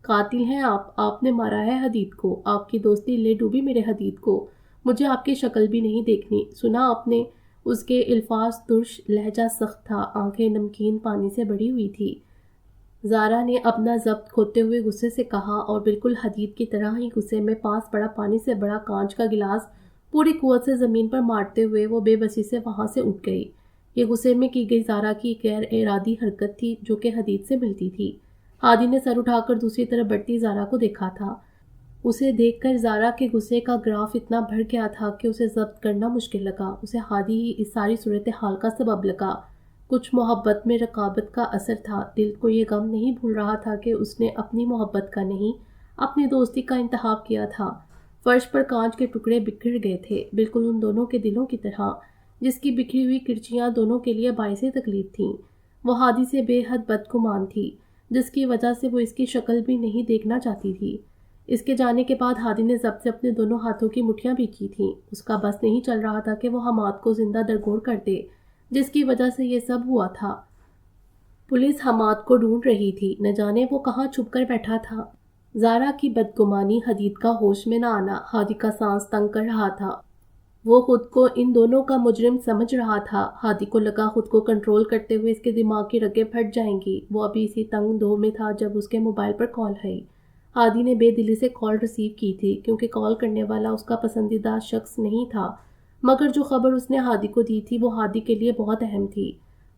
قاتل ہیں آپ نے مارا ہے حدید کو، آپ کی دوستی لے ڈوبی میرے حدید کو، مجھے آپ کی شکل بھی نہیں دیکھنی، سنا آپ نے؟ اس کے الفاظ ترش، لہجہ سخت تھا، آنکھیں نمکین پانی سے بڑی ہوئی تھی۔ زارا نے اپنا ضبط کھوتے ہوئے غصے سے کہا، اور بالکل حدید کی طرح ہی غصے میں پاس پڑا پانی سے بڑا کانچ کا گلاس پوری قوت سے زمین پر مارتے ہوئے وہ بے بسی سے وہاں سے اٹھ گئی۔ یہ غصے میں کی گئی زارا کی غیر ارادی حرکت تھی جو کہ حدید سے ملتی تھی۔ ہادی نے سر اٹھا کر دوسری طرف بڑھتی زارا کو دیکھا تھا۔ اسے دیکھ کر زارا کے غصے کا گراف اتنا بڑھ گیا تھا کہ اسے ضبط کرنا مشکل لگا۔ اسے ہادی ہی اس ساری صورتحال کا سبب لگا۔ کچھ محبت میں رقابت کا اثر تھا۔ دل کو یہ غم نہیں بھول رہا تھا کہ اس نے اپنی محبت کا نہیں، اپنی دوستی کا انتخاب کیا تھا۔ فرش پر کانچ کے ٹکڑے بکھر گئے تھے، بالکل ان دونوں کے دلوں کی طرح، جس کی بکھری ہوئی کرچیاں دونوں کے لیے باعث تکلیف تھیں۔ وہ ہادی سے بے حد بدگمان تھی، جس کی وجہ سے وہ اس کی شکل بھی نہیں دیکھنا چاہتی تھی۔ اس کے جانے کے بعد ہادی نے ضبط سے اپنے دونوں ہاتھوں کی مٹھیاں بھی کی تھیں۔ اس کا بس نہیں چل رہا تھا کہ وہ حماد کو زندہ درگور کر دے، جس کی وجہ سے یہ سب ہوا تھا۔ پولیس حماد کو ڈھونڈ رہی تھی، نہ جانے وہ کہاں چھپ کر بیٹھا تھا۔ زارا کی بدگمانی، حدید کا ہوش میں نہ آنا، ہادی کا سانس تنگ کر رہا تھا۔ وہ خود کو ان دونوں کا مجرم سمجھ رہا تھا۔ ہادی کو لگا خود کو کنٹرول کرتے ہوئے اس کے دماغ کی رگیں پھٹ جائیں گی۔ وہ ابھی اسی تنگ دو میں تھا جب اس کے موبائل پر کال آئی۔ ہادی نے بے دلی سے کال ریسیو کی تھی، کیونکہ کال کرنے والا اس کا پسندیدہ شخص نہیں تھا، مگر جو خبر اس نے ہادی کو دی تھی وہ ہادی کے لیے بہت اہم تھی۔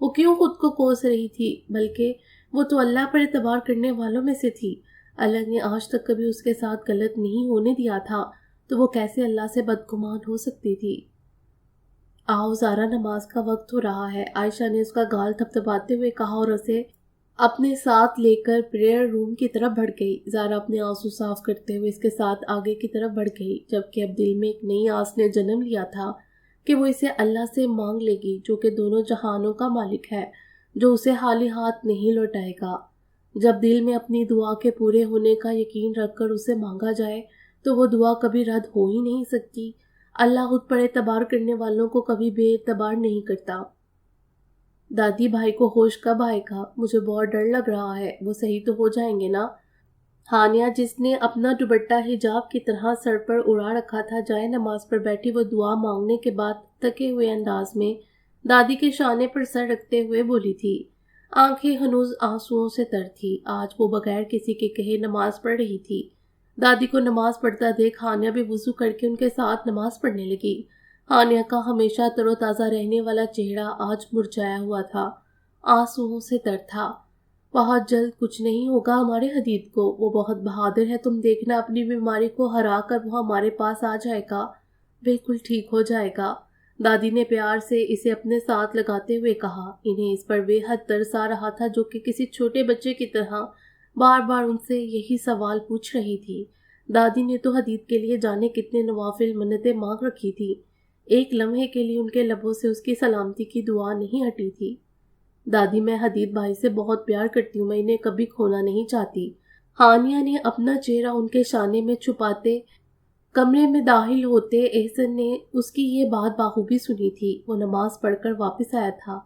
وہ کیوں خود کو کوس رہی تھی؟ بلکہ وہ تو اللہ پر اعتبار کرنے والوں میں سے تھی۔ اللہ نے آج تک کبھی اس کے ساتھ غلط نہیں ہونے دیا تھا، تو وہ کیسے اللہ سے بدگمان ہو سکتی تھی؟ آؤ زارا، نماز کا وقت ہو رہا ہے، عائشہ نے اس کا گال تھپتھپاتے ہوئے کہا اور اسے اپنے ساتھ لے کر پریئر روم کی طرف بڑھ گئی۔ زارا اپنے آنسو صاف کرتے ہوئے اس کے ساتھ آگے کی طرف بڑھ گئی، جبکہ اب دل میں ایک نئی آس نے جنم لیا تھا کہ وہ اسے اللہ سے مانگ لے گی، جو کہ دونوں جہانوں کا مالک ہے، جو اسے خالی ہاتھ نہیں لوٹائے گا۔ جب دل میں اپنی دعا کے پورے ہونے کا یقین رکھ کر اسے مانگا جائے تو وہ دعا کبھی رد ہو ہی نہیں سکتی۔ اللہ خود پر اعتبار کرنے والوں کو کبھی بے اعتبار نہیں کرتا۔ دادی، بھائی کو ہوش کب آئے گا؟ مجھے بہت ڈر لگ رہا ہے، وہ صحیح تو ہو جائیں گے نا؟ ہانیہ، جس نے اپنا دوپٹہ حجاب کی طرح سر پر اڑا رکھا تھا، جائے نماز پر بیٹھی وہ دعا مانگنے کے بعد تھکے ہوئے انداز میں دادی کے شانے پر سر رکھتے ہوئے بولی تھی۔ آنکھیں ہنوز آنسوؤں سے تر تھی۔ آج وہ بغیر کسی کے کہے نماز پڑھ رہی تھی۔ دادی کو نماز پڑھتا دیکھ ہانیہ بھی وضو کر کے ان کے ساتھ نماز پڑھنے لگی۔ ہانیہ کا ہمیشہ تر و تازہ رہنے والا چہرہ آج مرجھایا ہوا تھا، آنسوؤں سے تر تھا۔ بہت جلد کچھ نہیں ہوگا ہمارے حدید کو، وہ بہت بہادر ہے، تم دیکھنا اپنی بیماری کو ہرا کر وہ ہمارے پاس آ جائے گا، بالکل ٹھیک ہو جائے گا، دادی نے پیار سے اسے اپنے ساتھ لگاتے ہوئے کہا۔ انہیں اس پر بے حد ترس آ رہا تھا، جو کہ کسی چھوٹے بچے کی طرح بار بار ان سے یہی سوال پوچھ رہی تھی۔ دادی نے تو حدید کے لیے جانے کتنے نوافل منتیں مانگ رکھی تھی، ایک لمحے کے لیے ان کے لبوں سے اس کی سلامتی کی دعا نہیں ہٹی تھی۔ دادی، میں حدید بھائی سے بہت پیار کرتی ہوں، میں انہیں کبھی کھونا نہیں چاہتی۔ ہانیہ نے اپنا چہرہ ان کے شانے میں چھپاتے کمرے میں داخل ہوتے احسن نے اس کی یہ بات بخوبی سنی تھی۔ وہ نماز پڑھ کر واپس آیا تھا۔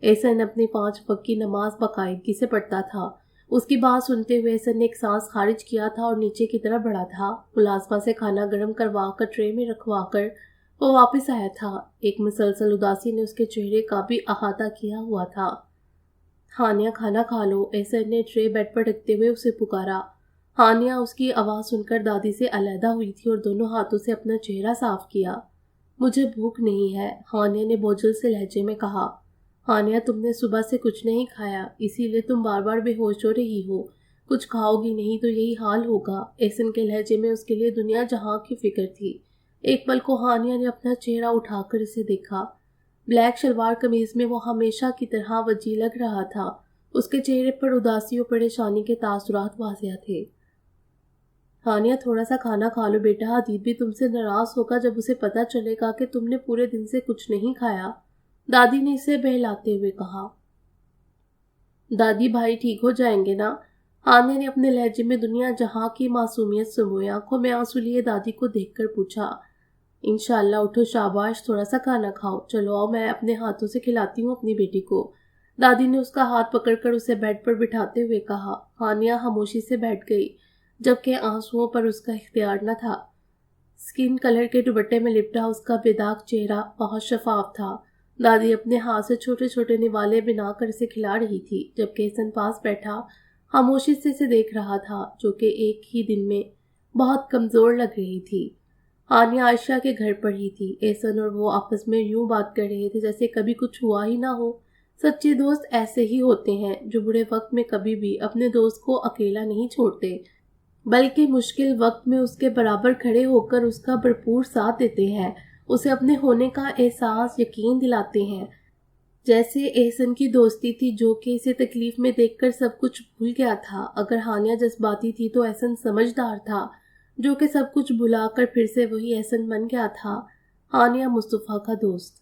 احسن اپنی 5 وقت کی نماز باقاعدگی سے پڑھتا تھا۔ اس کی بات سنتے ہوئے احسن نے ایک سانس خارج کیا تھا اور نیچے کی طرف بڑھا تھا۔ ملازمہ سے کھانا گرم کروا کر ٹرے میں رکھوا کر وہ واپس آیا تھا۔ ایک مسلسل اداسی نے اس کے چہرے کا بھی احاطہ کیا ہوا تھا۔ ہانیہ، کھانا کھا لو، احسن نے ٹرے بیڈ پر رکھتے ہوئے اسے پکارا۔ ہانیہ اس کی آواز سن کر دادی سے علیحدہ ہوئی تھی اور دونوں ہاتھوں سے اپنا چہرہ صاف کیا۔ مجھے بھوک نہیں ہے، ہانیہ نے بوجھل سے لہجے میں کہا۔ ہانیہ، تم نے صبح سے کچھ نہیں کھایا، اسی لیے تم بار بار بے ہوش ہو رہی ہو، کچھ کھاؤ گی نہیں تو یہی حال ہوگا۔ احسن کے لہجے میں اس کے لیے دنیا جہاں کی فکر تھی۔ ایک پل کو ہانیہ نے اپنا چہرہ اٹھا کر اسے دیکھا۔ بلیک شلوار قمیض میں وہ ہمیشہ کی طرح وجیح لگ رہا تھا۔ اس کے چہرے پر اداسی اور پریشانی کے تاثرات واضح تھے۔ ہانیہ، تھوڑا سا کھانا کھا لو بیٹا، حدید بھی تم سے ناراض ہوگا جب اسے پتہ چلے گا کہ تم نے پورے دن سے کچھ نہیں کھایا، دادی نے اسے بہلاتے ہوئے کہا۔ دادی، بھائی ٹھیک ہو جائیں گے نا؟ ہانیہ نے اپنے لہجے میں دنیا جہاں کی معصومیت سموئے آنکھوں میں آنسو لیے دادی کو دیکھ کر پوچھا۔ انشاءاللہ، اٹھو، شاباش، تھوڑا سا کھانا کھاؤ، چلو آؤ، میں اپنے ہاتھوں سے کھلاتی ہوں اپنی بیٹی کو، دادی نے اس کا ہاتھ پکڑ کر اسے بیڈ پر بٹھاتے ہوئے کہا۔ ہانیہ خاموشی سے بیٹھ گئی، جبکہ آنسوؤں پر اس کا اختیار نہ تھا۔ اسکن کلر کے دوپٹے میں لپٹا اس کا بے داغ چہرہ بہت شفاف تھا۔ دادی اپنے ہاتھ سے چھوٹے چھوٹے نوالے بنا کر اسے کھلا رہی تھی، جبکہ احسن پاس بیٹھا خاموشی سے اسے دیکھ رہا تھا، جو کہ ایک ہی دن میں بہت کمزور لگ رہی تھی۔ ہانیہ عائشہ کے گھر پر ہی تھی۔ احسن اور وہ آپس میں یوں بات کر رہے تھے جیسے کبھی کچھ ہوا ہی نہ ہو۔ سچے دوست ایسے ہی ہوتے ہیں، جو برے وقت میں کبھی بھی اپنے دوست کو اکیلا نہیں چھوڑتے، بلکہ مشکل وقت میں اس کے برابر کھڑے ہو کر اس کا بھرپور ساتھ دیتے ہیں، اسے اپنے ہونے کا احساس یقین دلاتے ہیں۔ جیسے احسن کی دوستی تھی، جو کہ اسے تکلیف میں دیکھ کر سب کچھ بھول گیا تھا۔ اگر ہانیہ جذباتی تھی تو احسن سمجھدار تھا، جو کہ سب کچھ بھلا کر پھر سے وہی احسن بن گیا تھا۔ ہانیہ مصطفیٰ کا دوست۔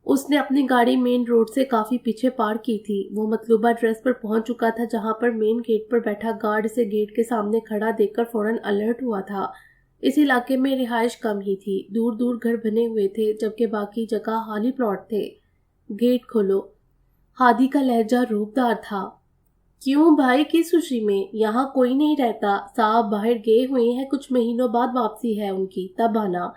اس نے اپنی گاڑی مین روڈ سے کافی پیچھے پارک کی تھی۔ وہ مطلوبہ ایڈریس پر پہنچ چکا تھا، جہاں پر مین گیٹ پر بیٹھا گارڈ اسے گیٹ کے سامنے کھڑا دیکھ کر فوراً الرٹ ہوا تھا۔ اس علاقے میں رہائش کم ہی تھی، دور دور گھر بنے ہوئے تھے، جبکہ باقی جگہ خالی پلاٹ تھے۔ گیٹ کھولو، ہادی کا لہجہ روبدار تھا۔ کیوں بھائی، کس خوشی میں؟ یہاں کوئی نہیں رہتا، صاحب باہر گئے ہوئے ہیں، کچھ مہینوں بعد واپسی ہے ان کی، تب آنا،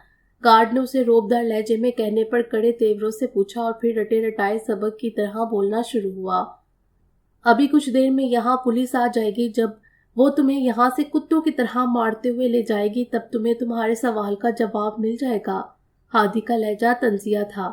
گارڈ نے اسے روبدار لہجے میں کہنے پر کڑے تیوروں سے پوچھا اور پھر رٹے رٹائے سبق کی طرح بولنا شروع ہوا۔ ابھی کچھ دیر میں یہاں پولیس آ جائے گی، جب وہ تمہیں یہاں سے کتوں کی طرح مارتے ہوئے لے جائے گی، تب تمہیں تمہارے سوال کا جواب مل جائے گا۔ ہادی کا لہجہ طنزیہ تھا۔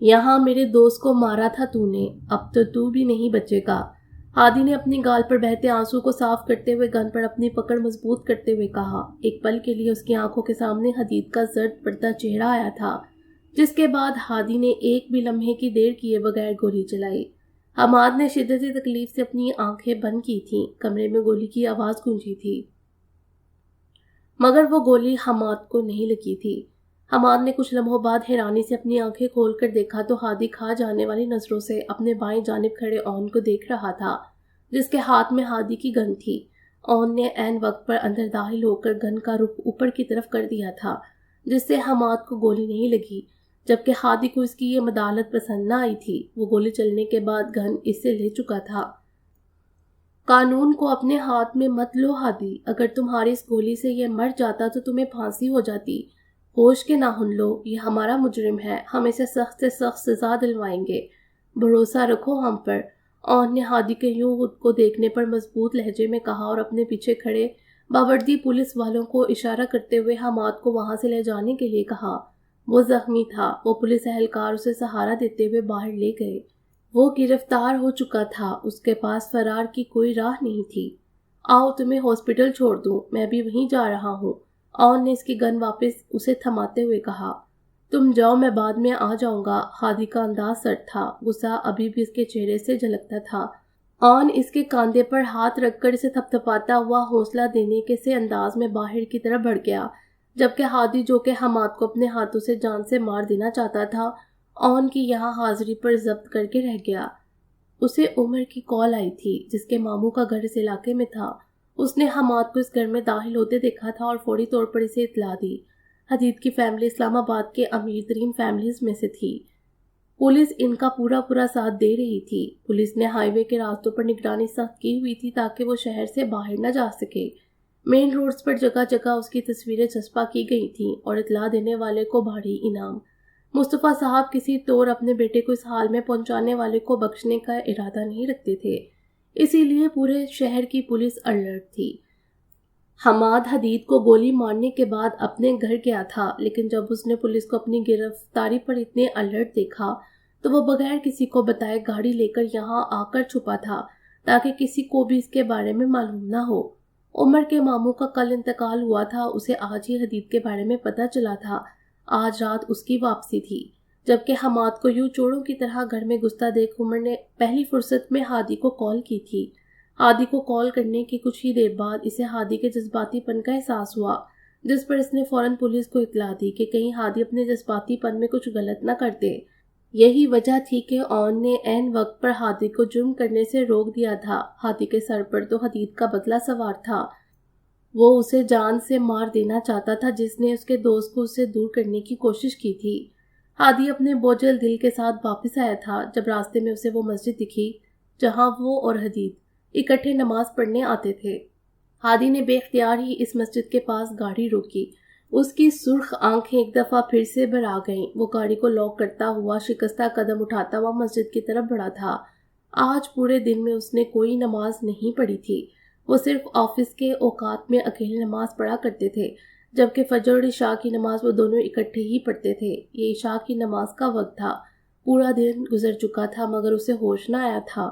یہاں میرے دوست کو مارا تھا تو نے، اب تو تو بھی نہیں بچے گا۔ ہادی نے اپنی گال پر بہتے آنسو کو صاف کرتے ہوئے گن پر اپنی پکڑ مضبوط کرتے ہوئے کہا۔ ایک پل کے لیے اس کی آنکھوں کے سامنے حدید کا زرد پڑتا چہرہ آیا تھا، جس کے بعد ہادی نے ایک بھی لمحے کی دیر کیے بغیر گولی چلائی۔ حماد نے شدتی تکلیف سے اپنی آنکھیں بند کی تھیں۔ کمرے میں گولی کی آواز گونجی تھی، مگر وہ گولی حماد کو نہیں لگی تھی۔ حماد نے کچھ لمحوں بعد حیرانی سے اپنی آنکھیں کھول کر دیکھا تو ہادی کھا جانے والی نظروں سے اپنے بائیں جانب کھڑے اون کو دیکھ رہا تھا، جس کے ہاتھ میں ہادی کی گن تھی۔ اون نے عین وقت پر اندر داخل ہو کر گن کا رخ اوپر کی طرف کر دیا تھا، جس سے حماد کو گولی نہیں لگی، جبکہ ہادی کو اس کی یہ مداخلت پسند نہ آئی تھی۔ وہ گولی چلنے کے بعد گن اس سے لے چکا تھا۔ قانون کو اپنے ہاتھ میں مت لو ہادی، اگر تمہاری اس گولی سے یہ مر جاتا تو تمہیں پھانسی ہو جاتی۔ ہوش کے ناخن لو، یہ ہمارا مجرم ہے، ہم اسے سخت سے سخت سزا دلوائیں گے، بھروسہ رکھو ہم پر۔ اون نے ہادی کے یوں خود کو دیکھنے پر مضبوط لہجے میں کہا اور اپنے پیچھے کھڑے باوردی پولیس والوں کو اشارہ کرتے ہوئے حماد کو وہاں سے لے جانے کے لیے کہا۔ وہ زخمی تھا، وہ پولیس اہلکار اسے سہارا دیتے ہوئے باہر لے گئے۔ وہ گرفتار ہو چکا تھا، اس کے پاس فرار کی کوئی راہ نہیں تھی۔ آؤ تمہیں ہاسپٹل چھوڑ دوں، میں بھی وہیں جا رہا ہوں، اون نے اس کی گن واپس اسے تھماتے ہوئے کہا۔ تم جاؤ، میں بعد میں آ جاؤں گا۔ ہادی کا انداز سرد تھا، غصہ ابھی بھی اس کے چہرے سے جھلکتا تھا۔ اون اس کے کاندھے پر ہاتھ رکھ کر اسے تھپتھپاتا ہوا حوصلہ دینے کے سے انداز میں باہر کی طرف بڑھ گیا، جبکہ ہادی جو کہ حماد کو اپنے ہاتھوں سے جان سے مار دینا چاہتا تھا، اون کی یہاں حاضری پر ضبط کر کے رہ گیا۔ اسے عمر کی کال آئی تھی، جس کے ماموں کا گھر اس علاقے میں تھا۔ اس نے حماد کو اس گھر میں داخل ہوتے دیکھا تھا اور فوری طور پر اسے اطلاع دی۔ حدید کی فیملی اسلام آباد کے امیر ترین فیملیز میں سے تھی۔ پولیس ان کا پورا ساتھ دے رہی تھی۔ پولیس نے ہائی وے کے راستوں پر نگرانی سخت کی ہوئی تھی تاکہ وہ شہر سے باہر نہ جا سکے۔ مین روڈز پر جگہ جگہ اس کی تصویریں چسپاں کی گئی تھیں اور اطلاع دینے والے کو بھاری انعام۔ مصطفیٰ صاحب کسی طور اپنے بیٹے کو اس حال میں پہنچانے والے کو بخشنے کا ارادہ نہیں رکھتے تھے، اسی لیے پورے شہر کی پولیس الرٹ تھی۔ حماد حدید کو گولی مارنے کے بعد اپنے گھر گیا تھا، لیکن جب اس نے پولیس کو اپنی گرفتاری پر اتنے الرٹ دیکھا تو وہ بغیر کسی کو بتائے گاڑی لے کر یہاں آ کر چھپا تھا تاکہ کسی کو بھی اس کے بارے میں معلوم نہ ہو۔ عمر کے ماموں کا کل انتقال ہوا تھا، اسے آج ہی حدید کے بارے میں پتہ چلا تھا۔ آج رات اس کی واپسی تھی، جبکہ حماد کو یوں چوڑوں کی طرح گھر میں گھستا دیکھ عمر نے پہلی فرصت میں ہادی کو کال کی تھی۔ ہادی کو کال کرنے کی کچھ ہی دیر بعد اسے ہادی کے جذباتی پن کا احساس ہوا، جس پر اس نے فوراً پولیس کو اطلاع دی کہ کہیں ہادی اپنے جذباتی پن میں کچھ غلط نہ کر دے۔ یہی وجہ تھی کہ اون نے عین وقت پر ہادی کو جرم کرنے سے روک دیا تھا۔ ہادی کے سر پر تو حدید کا بدلہ سوار تھا، وہ اسے جان سے مار دینا چاہتا تھا، جس نے اس کے دوست کو اسے دور کرنے کی کوشش کی تھی۔ ہادی اپنے بوجھل دل کے ساتھ واپس آیا تھا جب راستے میں اسے وہ مسجد دکھی جہاں وہ اور حدید اکٹھے نماز پڑھنے آتے تھے۔ ہادی نے بے اختیار ہی اس مسجد کے پاس گاڑی روکی۔ اس کی سرخ آنکھیں ایک دفعہ پھر سے بھر آ گئیں۔ وہ گاڑی کو لاک کرتا ہوا شکستہ قدم اٹھاتا ہوا مسجد کی طرف بڑھا تھا۔ آج پورے دن میں اس نے کوئی نماز نہیں پڑھی تھی، وہ صرف آفس کے اوقات میں اکیلے نماز پڑھا کرتے تھے، جبکہ فجر اور عشاء کی نماز وہ دونوں اکٹھے ہی پڑھتے تھے۔ یہ عشاء کی نماز کا وقت تھا۔ پورا دن گزر چکا تھا مگر اسے ہوش نہ آیا تھا۔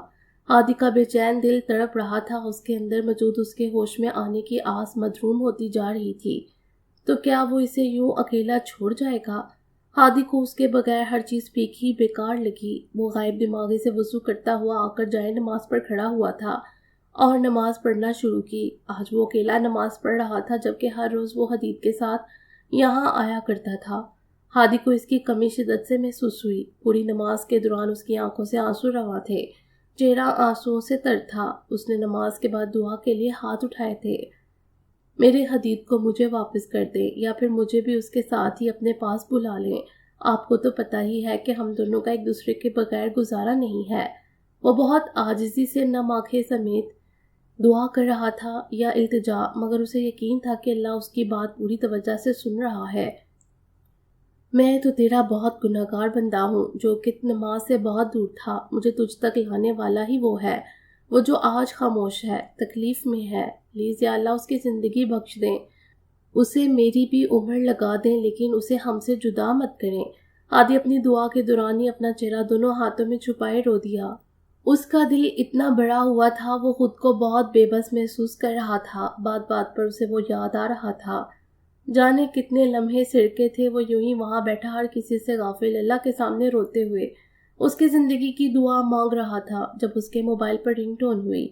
ہادی کا بے چین دل تڑپ رہا تھا، اس کے اندر موجود اس کے ہوش میں آنے کی آس مدروم ہوتی جا رہی تھی۔ تو کیا وہ اسے یوں اکیلا چھوڑ جائے گا؟ ہادی کو اس کے بغیر ہر چیز پھیکی بیکار لگی۔ وہ غائب دماغی سے وضو کرتا ہوا آ کر جائے نماز پر کھڑا ہوا تھا اور نماز پڑھنا شروع کی۔ آج وہ اکیلا نماز پڑھ رہا تھا، جبکہ ہر روز وہ حدید کے ساتھ یہاں آیا کرتا تھا۔ ہادی کو اس کی کمی شدت سے محسوس ہوئی۔ پوری نماز کے دوران اس کی آنکھوں سے آنسو رواں تھے، چہرہ آنسوؤں سے تر تھا۔ اس نے نماز کے بعد دعا کے لیے ہاتھ اٹھائے تھے۔ میرے حدید کو مجھے واپس کر دے، یا پھر مجھے بھی اس کے ساتھ ہی اپنے پاس بلا لیں۔ آپ کو تو پتہ ہی ہے کہ ہم دونوں کا ایک دوسرے کے بغیر گزارا نہیں ہے۔ وہ بہت عاجزی سے نم آنکھیں سمیت دعا کر رہا تھا یا التجا، مگر اسے یقین تھا کہ اللہ اس کی بات پوری توجہ سے سن رہا ہے۔ میں تو تیرا بہت گناہگار بندہ ہوں جو کہ نماز سے بہت دور تھا۔ مجھے تجھ تک لانے والا ہی وہ ہے، وہ جو آج خاموش ہے، تکلیف میں ہے۔ پلیز یا اللہ اس کی زندگی بخش دیں، اسے میری بھی عمر لگا دیں، لیکن اسے ہم سے جدا مت کریں۔ ہادی اپنی دعا کے دوران ہی اپنا چہرہ دونوں ہاتھوں میں چھپائے رو دیا۔ اس کا دل اتنا بڑا ہوا تھا، وہ خود کو بہت بے بس محسوس کر رہا تھا۔ بات بات پر اسے وہ یاد آ رہا تھا، جانے کتنے لمحے سڑکے تھے وہ یوں ہی وہاں بیٹھا ہر کسی سے غافل اللہ کے سامنے روتے ہوئے اس کی زندگی کی دعا مانگ رہا تھا۔ جب اس کے موبائل پر رنگ ٹون ہوئی،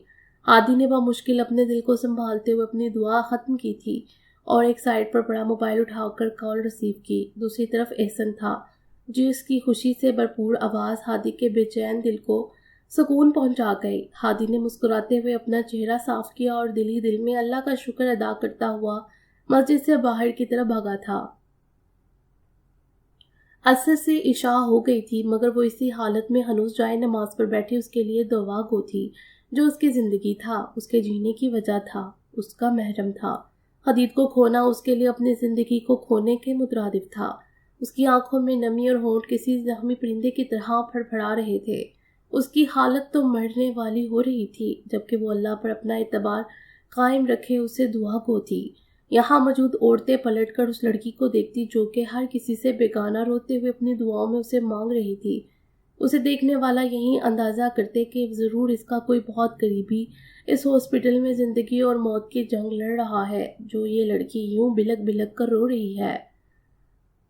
ہادی نے بمشکل اپنے دل کو سنبھالتے ہوئے اپنی دعا ختم کی تھی اور ایک سائڈ پر پڑا موبائل اٹھا کر کال ریسیو کی۔ دوسری طرف احسن تھا، جس کی خوشی سے بھرپور آواز ہادی کے بے چین دل کو سکون پہنچا گئی۔ ہادی نے مسکراتے ہوئے اپنا چہرہ صاف کیا اور دل ہی دل میں اللہ کا شکر ادا کرتا ہوا مسجد سے باہر کی طرف بھاگا تھا۔ عصر سے عشاء ہو گئی تھی، مگر وہ اسی حالت میں ہنوز جائے نماز پر بیٹھی اس کے لیے دعا گو تھی۔ جو اس کی زندگی تھا، اس کے جینے کی وجہ تھا، اس کا محرم تھا۔ حدید کو کھونا اس کے لیے اپنی زندگی کو کھونے کے مترادف تھا۔ اس کی آنکھوں میں نمی اور ہونٹ کسی زخمی پرندے کی طرح پھڑپھڑا رہے تھے۔ اس کی حالت تو مرنے والی ہو رہی تھی، جبکہ وہ اللہ پر اپنا اعتبار قائم رکھے اسے دعا گو تھی۔ یہاں موجود عورتیں پلٹ کر اس لڑکی کو دیکھتی جو کہ ہر کسی سے بیگانہ روتے ہوئے اپنی دعاؤں میں اسے مانگ رہی تھی۔ اسے دیکھنے والا یہی اندازہ کرتے کہ ضرور اس کا کوئی بہت قریبی اس ہاسپٹل میں زندگی اور موت کی جنگ لڑ رہا ہے، جو یہ لڑکی یوں بلک بلک کر رو رہی ہے۔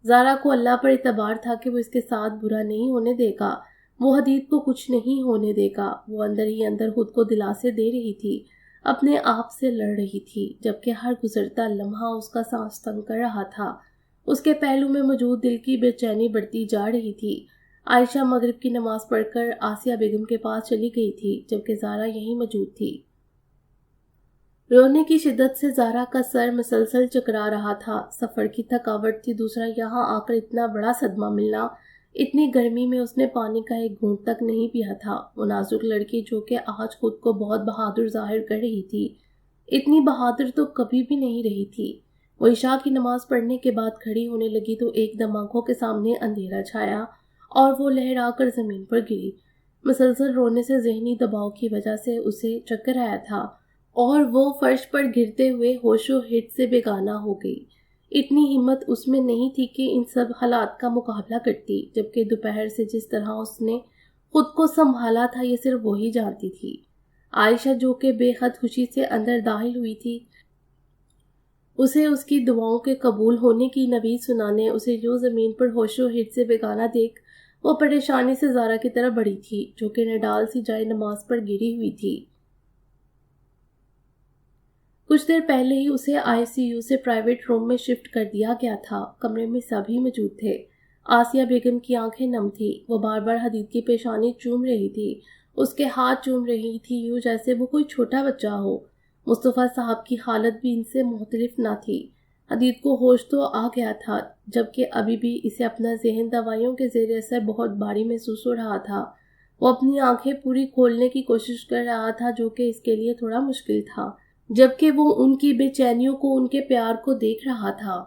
زارا کو اللہ پر اعتبار تھا کہ وہ اس کے ساتھ برا نہیں ہونے دے گا، وہ حدید کو کچھ نہیں ہونے دے گا۔ وہ اندر ہی اندر خود کو دلاسے دے رہی تھی، اپنے آپ سے لڑ رہی تھی، جبکہ ہر گزرتا لمحہ اس کا سانس تنگ کر رہا تھا۔ اس کے پہلو میں موجود دل کی بے چینی بڑھتی جا رہی تھی۔ عائشہ مغرب کی نماز پڑھ کر آسیہ بیگم کے پاس چلی گئی تھی، جبکہ زارا یہیں موجود تھی۔ رونے کی شدت سے زارا کا سر مسلسل چکرا رہا تھا۔ سفر کی تھکاوٹ تھی، دوسرا یہاں آ کر اتنا بڑا صدمہ ملنا۔ اتنی گرمی میں اس نے پانی کا ایک گھونٹ تک نہیں پیا تھا۔ وہ نازک لڑکی جو کہ آج خود کو بہت بہادر ظاہر کر رہی تھی، اتنی بہادر تو کبھی بھی نہیں رہی تھی۔ وہ عشاء کی نماز پڑھنے کے بعد کھڑی ہونے لگی تو ایک دم آنکھوں کے سامنے اندھیرا چھایا اور وہ لہرا کر زمین پر گری۔ مسلسل رونے سے ذہنی دباؤ کی وجہ سے اسے چکر آیا تھا اور وہ فرش پر گرتے ہوئے ہوش و ہٹ سے بیگانہ ہو گئی۔ اتنی ہمت اس میں نہیں تھی کہ ان سب حالات کا مقابلہ کرتی، جبکہ دوپہر سے جس طرح اس نے خود کو سنبھالا تھا یہ صرف وہی جانتی تھی۔ عائشہ جو کہ بے حد خوشی سے اندر داخل ہوئی تھی، اسے اس کی دعاؤں کے قبول ہونے کی نوید سنانے اسے یوں زمین پر ہوش و ہٹ سے بیگانہ دیکھ وہ پریشانی سے زارا کی طرف بڑھی تھی، جو کہ نڈال سی جائے نماز پر گری ہوئی تھی۔ کچھ دیر پہلے ہی اسے ICU سے پرائیویٹ روم میں شفٹ کر دیا گیا تھا۔ کمرے میں سبھی موجود تھے۔ آسیہ بیگم کی آنکھیں نم تھی، وہ بار بار حدید کی پیشانی چوم رہی تھی، اس کے ہاتھ چوم رہی تھی یوں جیسے وہ کوئی چھوٹا بچہ ہو۔ مصطفیٰ صاحب کی حالت بھی ان سے مختلف نہ تھی۔ حدید کو ہوش تو آ گیا تھا، جبکہ ابھی بھی اسے اپنا ذہن دوائیوں کے زیر اثر بہت بھاری محسوس ہو رہا تھا۔ وہ اپنی آنکھیں پوری کھولنے کی کوشش کر رہا تھا، جو کہ اس کے لیے تھوڑا مشکل تھا، جبکہ وہ ان کی بے چینیوں کو، ان کے پیار کو دیکھ رہا تھا۔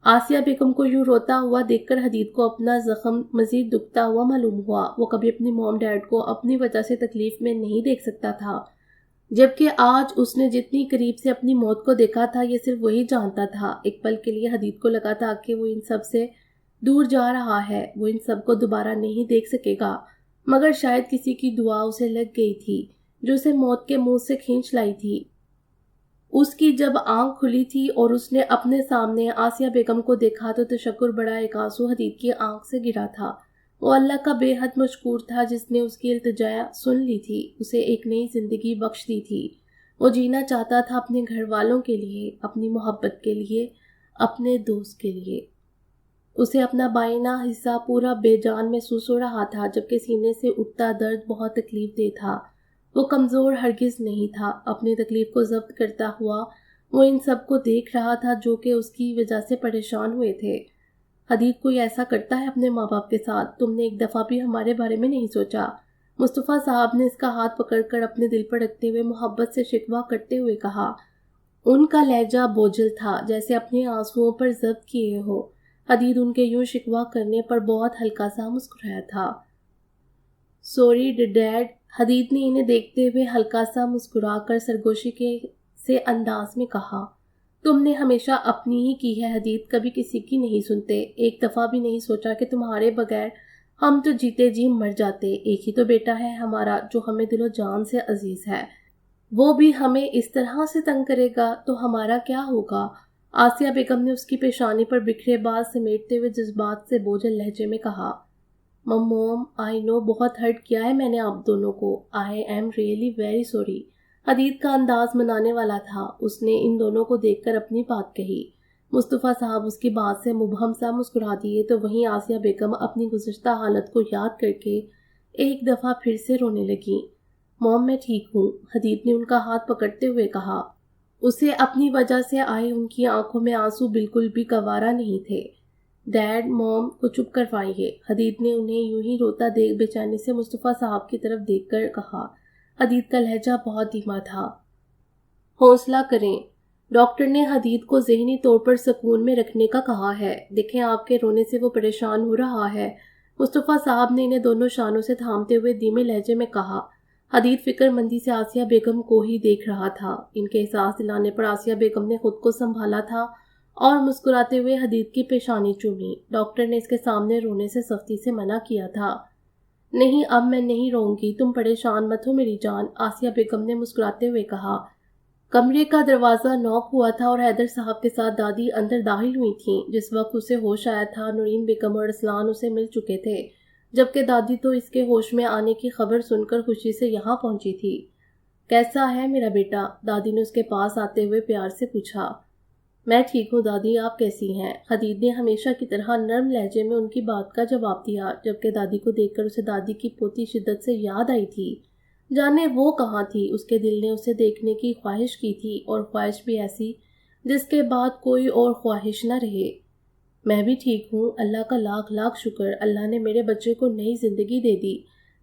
آسیہ بیگم کو یوں روتا ہوا دیکھ کر حدید کو اپنا زخم مزید دکھتا ہوا معلوم ہوا۔ وہ کبھی اپنی موم ڈیڈ کو اپنی وجہ سے تکلیف میں نہیں دیکھ سکتا تھا، جبکہ آج اس نے جتنی قریب سے اپنی موت کو دیکھا تھا یہ صرف وہی جانتا تھا۔ ایک پل کے لیے حدید کو لگا تھا کہ وہ ان سب سے دور جا رہا ہے، وہ ان سب کو دوبارہ نہیں دیکھ سکے گا، مگر شاید کسی کی دعا اسے لگ گئی تھی جو اسے موت کے منہ سے کھینچ لائی تھی۔ اس کی جب آنکھ کھلی تھی اور اس نے اپنے سامنے آسیہ بیگم کو دیکھا تو تشکر بڑا ایک آنسو حدید کی آنکھ سے گرا تھا۔ وہ اللہ کا بے حد مشکور تھا جس نے اس کی التجا سن لی تھی، اسے ایک نئی زندگی بخش دی تھی۔ وہ جینا چاہتا تھا اپنے گھر والوں کے لیے، اپنی محبت کے لیے، اپنے دوست کے لیے۔ اسے اپنا بائنا حصہ پورا بے جان محسوس ہو رہا تھا، جبکہ سینے سے اٹھتا درد بہت تکلیف دہ تھا۔ وہ کمزور ہرگز نہیں تھا۔ اپنی تکلیف کو ضبط کرتا ہوا وہ ان سب کو دیکھ رہا تھا جو کہ اس کی وجہ سے پریشان ہوئے تھے۔ حدید کوئی ایسا کرتا ہے اپنے ماں باپ کے ساتھ؟ تم نے ایک دفعہ بھی ہمارے بارے میں نہیں سوچا؟ مصطفیٰ صاحب نے اس کا ہاتھ پکڑ کر اپنے دل پر رکھتے ہوئے محبت سے شکوہ کرتے ہوئے کہا۔ ان کا لہجہ بوجھل تھا، جیسے اپنے آنسوؤں پر ضبط کیے ہو۔ حدید ان کے یوں شکوہ کرنے پر بہت ہلکا سا مسکرایا تھا۔ سوری ڈیڈ، حدید نے انہیں دیکھتے ہوئے ہلکا سا مسکرا کر سرگوشی کے سے انداز میں کہا۔ تم نے ہمیشہ اپنی ہی کی ہے حدید، کبھی کسی کی نہیں سنتے۔ ایک دفعہ بھی نہیں سوچا کہ تمہارے بغیر ہم تو جیتے جی مر جاتے۔ ایک ہی تو بیٹا ہے ہمارا جو ہمیں دل و جان سے عزیز ہے، وہ بھی ہمیں اس طرح سے تنگ کرے گا تو ہمارا کیا ہوگا؟ آسیہ بیگم نے اس کی پیشانی پر بکھرے بال سمیٹتے ہوئے جذبات سے بوجھل لہجے میں کہا، موم آئی نو بہت ہرٹ کیا ہے میں نے آپ دونوں کو، I am really very sorry. حدید کا انداز منانے والا تھا، اس نے ان دونوں کو دیکھ کر اپنی بات کہی۔ مصطفیٰ صاحب اس کی بات سے مبہم سا مسکرا دیے تو وہیں آسیہ بیگم اپنی گزشتہ حالت کو یاد کر کے ایک دفعہ پھر سے رونے لگی۔ موم میں ٹھیک ہوں، حدید نے ان کا ہاتھ پکڑتے ہوئے کہا۔ اسے اپنی وجہ سے آئے ان کی آنکھوں میں آنسو بالکل بھی گوارا نہیں تھے۔ ڈیڈ موم کو چپ کروائیے، حدید نے انہیں یوں ہی روتا دیکھ بے چینی سے مصطفیٰ صاحب کی طرف دیکھ کر کہا۔ حدید کا لہجہ بہت دھیما تھا۔ حوصلہ کریں، ڈاکٹر نے حدید کو ذہنی طور پر سکون میں رکھنے کا کہا ہے، دیکھیں آپ کے رونے سے وہ پریشان ہو رہا ہے۔ مصطفیٰ صاحب نے انہیں دونوں شانوں سے تھامتے ہوئے دھیمے لہجے میں کہا۔ حدید فکر مندی سے آسیہ بیگم کو ہی دیکھ رہا تھا۔ ان کے احساس دلانے پر آسیہ بیگم نے خود کو سنبھالا تھا اور مسکراتے ہوئے حدید کی پیشانی چومی۔ ڈاکٹر نے اس کے سامنے رونے سے سختی سے منع کیا تھا۔ نہیں اب میں نہیں روں گی، تم پریشان مت ہو میری جان، آسیہ بیگم نے مسکراتے ہوئے کہا۔ کمرے کا دروازہ نوک ہوا تھا اور حیدر صاحب کے ساتھ دادی اندر داخل ہوئی تھیں۔ جس وقت اسے ہوش آیا تھا نورین بیگم اور ارسلان اسے مل چکے تھے، جبکہ دادی تو اس کے ہوش میں آنے کی خبر سن کر خوشی سے یہاں پہنچی تھی۔ کیسا ہے میرا بیٹا؟ دادی نے اس کے پاس آتے ہوئے پیار سے پوچھا۔ میں ٹھیک ہوں دادی، آپ کیسی ہیں؟ حدید نے ہمیشہ کی طرح نرم لہجے میں ان کی بات کا جواب دیا، جبکہ دادی کو دیکھ کر اسے دادی کی پوتی شدت سے یاد آئی تھی۔ جانے وہ کہاں تھی، اس کے دل نے اسے دیکھنے کی خواہش کی تھی، اور خواہش بھی ایسی جس کے بعد کوئی اور خواہش نہ رہے۔ میں بھی ٹھیک ہوں، اللہ کا لاکھ لاکھ شکر، اللہ نے میرے بچے کو نئی زندگی دے دی۔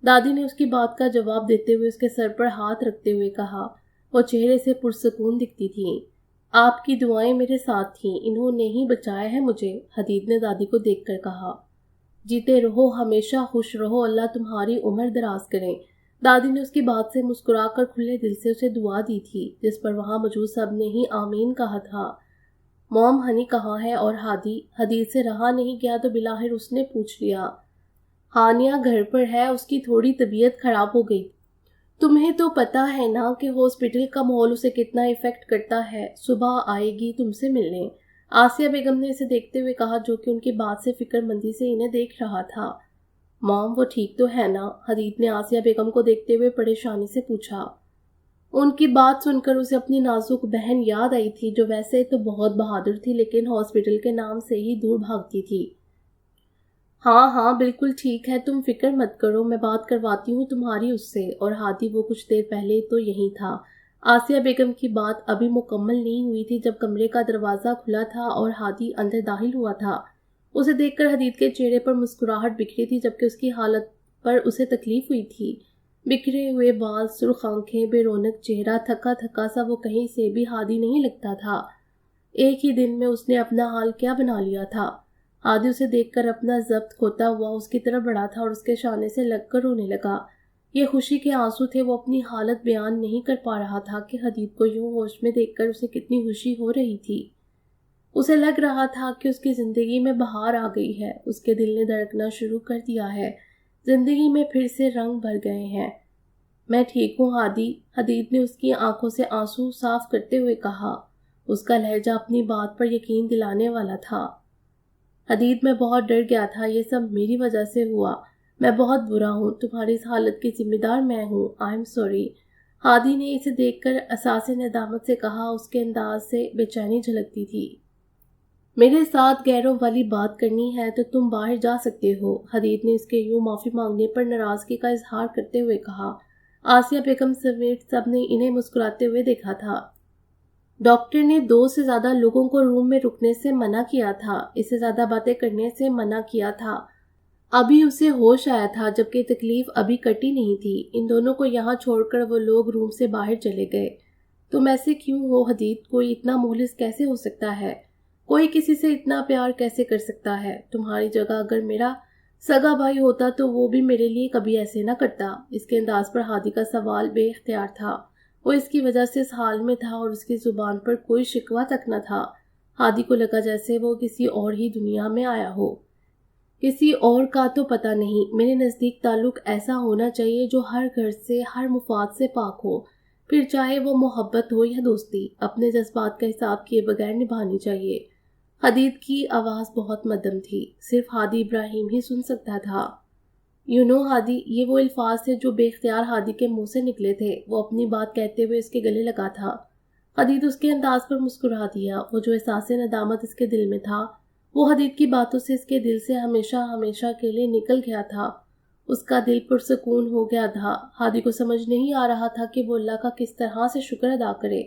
دادی نے اس کی بات کا جواب دیتے ہوئے اس کے سر پر ہاتھ رکھتے ہوئے کہا۔ وہ چہرے سے پرسکون دکھتی تھیں۔ آپ کی دعائیں میرے ساتھ تھیں، انہوں نے ہی بچایا ہے مجھے، حدید نے دادی کو دیکھ کر کہا۔ جیتے رہو، ہمیشہ خوش رہو، اللہ تمہاری عمر دراز کرے۔ دادی نے اس کی بات سے مسکرا کر کھلے دل سے اسے دعا دی تھی، جس پر وہاں موجود سب نے ہی آمین کہا تھا۔ موم ہنی کہاں ہے اور ہادی؟ حدید سے رہا نہیں گیا تو بلاخر اس نے پوچھ لیا۔ ہانیہ گھر پر ہے، اس کی تھوڑی طبیعت خراب ہو گئی۔ تمہیں تو پتہ ہے نا کہ ہاسپٹل کا ماحول اسے کتنا افیکٹ کرتا ہے، صبح آئے گی تم سے ملنے، آسیہ بیگم نے اسے دیکھتے ہوئے کہا، جو کہ ان کی بات سے فکر مندی سے انہیں دیکھ رہا تھا۔ موم وہ ٹھیک تو ہے نا؟ حدید نے آسیہ بیگم کو دیکھتے ہوئے پریشانی سے پوچھا۔ ان کی بات سن کر اسے اپنی نازک بہن یاد آئی تھی، جو ویسے تو بہت بہادر تھی لیکن ہاسپٹل کے نام سے ہی دور بھاگتی تھی۔ ہاں ہاں بالکل ٹھیک ہے، تم فکر مت کرو، میں بات کرواتی ہوں تمہاری اس سے، اور ہادی وہ کچھ دیر پہلے تو یہی تھا۔ آسیہ بیگم کی بات ابھی مکمل نہیں ہوئی تھی جب کمرے کا دروازہ کھلا تھا اور ہادی اندر داخل ہوا تھا۔ اسے دیکھ کر حدید کے چہرے پر مسکراہٹ بکھری تھی، جبکہ اس کی حالت پر اسے تکلیف ہوئی تھی۔ بکھرے ہوئے بال، سرخ آنکھیں، بے رونق چہرہ، تھکا تھکا سا، وہ کہیں سے بھی ہادی نہیں لگتا تھا۔ ایک ہی دن میں اس نے اپنا حال کیا بنا لیا تھا۔ ہادی اسے دیکھ کر اپنا ضبط کھوتا ہوا اس کی طرف بڑھا تھا اور اس کے شانے سے لگ کر رونے لگا۔ یہ خوشی کے آنسو تھے، وہ اپنی حالت بیان نہیں کر پا رہا تھا کہ حدید کو یوں ہوش میں دیکھ کر اسے کتنی خوشی ہو رہی تھی۔ اسے لگ رہا تھا کہ اس کی زندگی میں بہار آ گئی ہے، اس کے دل نے دھڑکنا شروع کر دیا ہے، زندگی میں پھر سے رنگ بھر گئے ہیں۔ میں ٹھیک ہوں ہادی، حدید نے اس کی آنکھوں سے آنسو صاف کرتے ہوئے کہا۔ اس کا لہجہ اپنی بات پر یقین دلانے والا تھا۔ حدید میں بہت ڈر گیا تھا، یہ سب میری وجہ سے ہوا، میں بہت برا ہوں، تمہاری اس حالت کی ذمہ دار میں ہوں، آئی ایم سوری۔ ہادی نے اسے دیکھ کر احساس ندامت سے کہا، اس کے انداز سے بے چینی جھلکتی تھی۔ میرے ساتھ غیروں والی بات کرنی ہے تو تم باہر جا سکتے ہو، حدید نے اس کے یوں معافی مانگنے پر ناراضگی کا اظہار کرتے ہوئے کہا۔ آسیہ بیگم سمیت سب نے انہیں مسکراتے ہوئے دیکھا تھا۔ ڈاکٹر نے 2 سے زیادہ لوگوں کو روم میں رکنے سے منع کیا تھا، اس سے زیادہ باتیں کرنے سے منع کیا تھا۔ ابھی اسے ہوش آیا تھا، جبکہ تکلیف ابھی کٹی نہیں تھی۔ ان دونوں کو یہاں چھوڑ کر وہ لوگ روم سے باہر چلے گئے۔ تم ایسے کیوں ہو حدید؟ کوئی اتنا مخلص کیسے ہو سکتا ہے؟ کوئی کسی سے اتنا پیار کیسے کر سکتا ہے؟ تمہاری جگہ اگر میرا سگا بھائی ہوتا تو وہ بھی میرے لیے کبھی ایسے نہ کرتا۔ اس کے انداز پر ہادی کا سوال بے اختیار تھا۔ وہ اس کی وجہ سے اس حال میں تھا اور اس کی زبان پر کوئی شکوہ تک نہ تھا۔ ہادی کو لگا جیسے وہ کسی اور ہی دنیا میں آیا ہو۔ کسی اور کا تو پتہ نہیں، میرے نزدیک تعلق ایسا ہونا چاہیے جو ہر غرض سے، ہر مفاد سے پاک ہو، پھر چاہے وہ محبت ہو یا دوستی، اپنے جذبات کا حساب کیے بغیر نبھانی چاہیے۔ حدید کی آواز بہت مدھم تھی، صرف ہادی ابراہیم ہی سن سکتا تھا۔ ہادی، یہ وہ الفاظ تھے جو بے اختیار ہادی کے منہ سے نکلے تھے۔ وہ اپنی بات کہتے ہوئے اس کے گلے لگا تھا۔ حدید اس کے انداز پر مسکرا دیا۔ وہ جو احساس ندامت اس کے دل میں تھا، وہ حدید کی باتوں سے اس کے دل سے ہمیشہ ہمیشہ کے لیے نکل گیا تھا۔ اس کا دل پرسکون ہو گیا تھا۔ ہادی کو سمجھ نہیں آ رہا تھا کہ وہ اللہ کا کس طرح سے شکر ادا کرے۔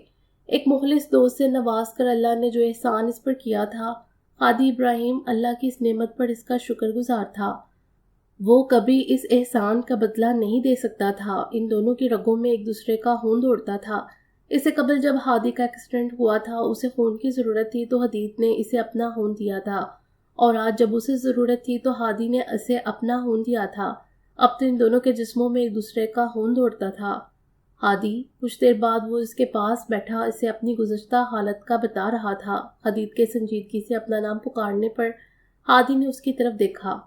ایک مخلص دوست سے نواز کر اللہ نے جو احسان اس پر کیا تھا، ہادی ابراہیم اللہ کی اس نعمت پر اس کا شکر گزار تھا۔ وہ کبھی اس احسان کا بدلہ نہیں دے سکتا تھا۔ ان دونوں کی رگوں میں ایک دوسرے کا خون دوڑتا تھا۔ اس سے قبل جب ہادی کا ایکسیڈنٹ ہوا تھا، اسے خون کی ضرورت تھی تو حدید نے اسے اپنا خون دیا تھا، اور آج جب اسے ضرورت تھی تو ہادی نے اسے اپنا خون دیا تھا۔ اب تو ان دونوں کے جسموں میں ایک دوسرے کا خون دوڑتا تھا۔ ہادی، کچھ دیر بعد وہ اس کے پاس بیٹھا اسے اپنی گزشتہ حالت کا بتا رہا تھا۔ حدید کے سنجیدگی سے اپنا نام پکارنے پر ہادی نے اس کی طرف دیکھا۔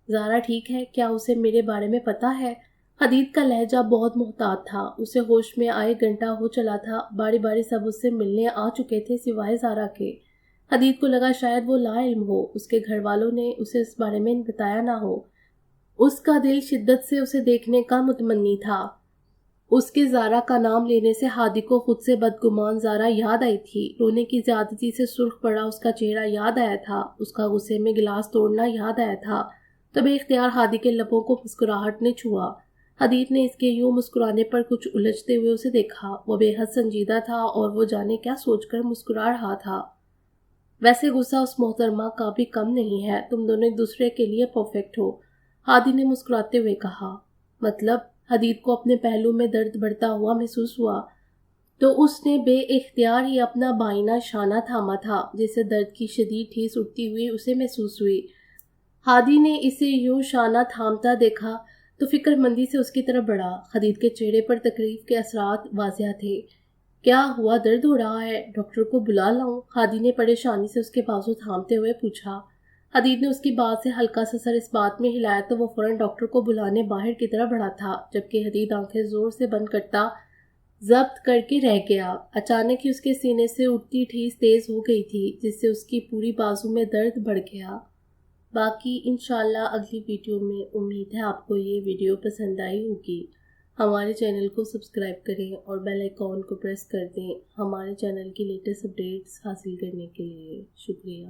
زارا ٹھیک ہے؟ کیا اسے میرے بارے میں پتہ ہے؟ حدید کا لہجہ بہت محتاط تھا۔ اسے ہوش میں آئے گھنٹہ ہو چلا تھا۔ باری باری سب اس سے ملنے آ چکے تھے سوائے زارا کے۔ حدید کو لگا شاید وہ لا علم ہو، اس کے گھر والوں نے اسے اس بارے میں بتایا نہ ہو۔ اس کا دل شدت سے اسے دیکھنے کا متمنی تھا۔ اس کے زارا کا نام لینے سے ہادی کو خود سے بدگمان زارا یاد آئی تھی۔ رونے کی زیادتی سے سرخ پڑا اس کا چہرہ یاد آیا تھا۔ اس کا غصے میں گلاس توڑنا یاد آیا تھا۔ تب اختیار ہادی کے لبوں کو مسکراہٹ نے چھوا۔ حدید نے اس کے یوں مسکرانے پر کچھ الجھتے ہوئے اسے دیکھا۔ وہ بے حد سنجیدہ تھا اور وہ جانے کیا سوچ کر مسکرا رہا تھا۔ ویسے غصہ اس محترمہ کا بھی کم نہیں ہے، تم دونوں ایک دوسرے کے لیے پرفیکٹ ہو، ہادی نے مسکراتے ہوئے کہا۔ مطلب؟ حدید کو اپنے پہلو میں درد بڑھتا ہوا محسوس ہوا، تو اس نے بے اختیار ہی اپنا بائنا شانہ تھاما تھا، جسے درد کی شدید ٹھیس اٹھتی ہوئی اسے محسوس ہوئی۔ ہادی نے اسے یوں شانہ تھامتا دیکھا تو فکر مندی سے اس کی طرف بڑھا۔ حدید کے چہرے پر تکلیف کے اثرات واضح تھے۔ کیا ہوا؟ درد ہو رہا ہے؟ ڈاکٹر کو بلا لاؤں؟ ہادی نے پریشانی سے اس کے بازو تھامتے ہوئے پوچھا۔ حدید نے اس کی بات سے ہلکا سا سر اس بات میں ہلایا تو وہ فوراً ڈاکٹر کو بلانے باہر کی طرف بڑھا تھا، جبکہ حدید آنکھیں زور سے بند کرتا ضبط کر کے رہ گیا۔ اچانک ہی اس کے سینے سے اٹھتی ٹھیس تیز ہو گئی تھی، جس سے اس کی پوری بازو میں درد بڑھ گیا۔ باقی انشاءاللہ اگلی ویڈیو میں۔ امید ہے آپ کو یہ ویڈیو پسند آئی ہوگی۔ ہمارے چینل کو سبسکرائب کریں اور بیل آئیکن کو پریس کر دیں ہمارے چینل کی لیٹسٹ اپڈیٹس حاصل کرنے کے لیے۔ شکریہ۔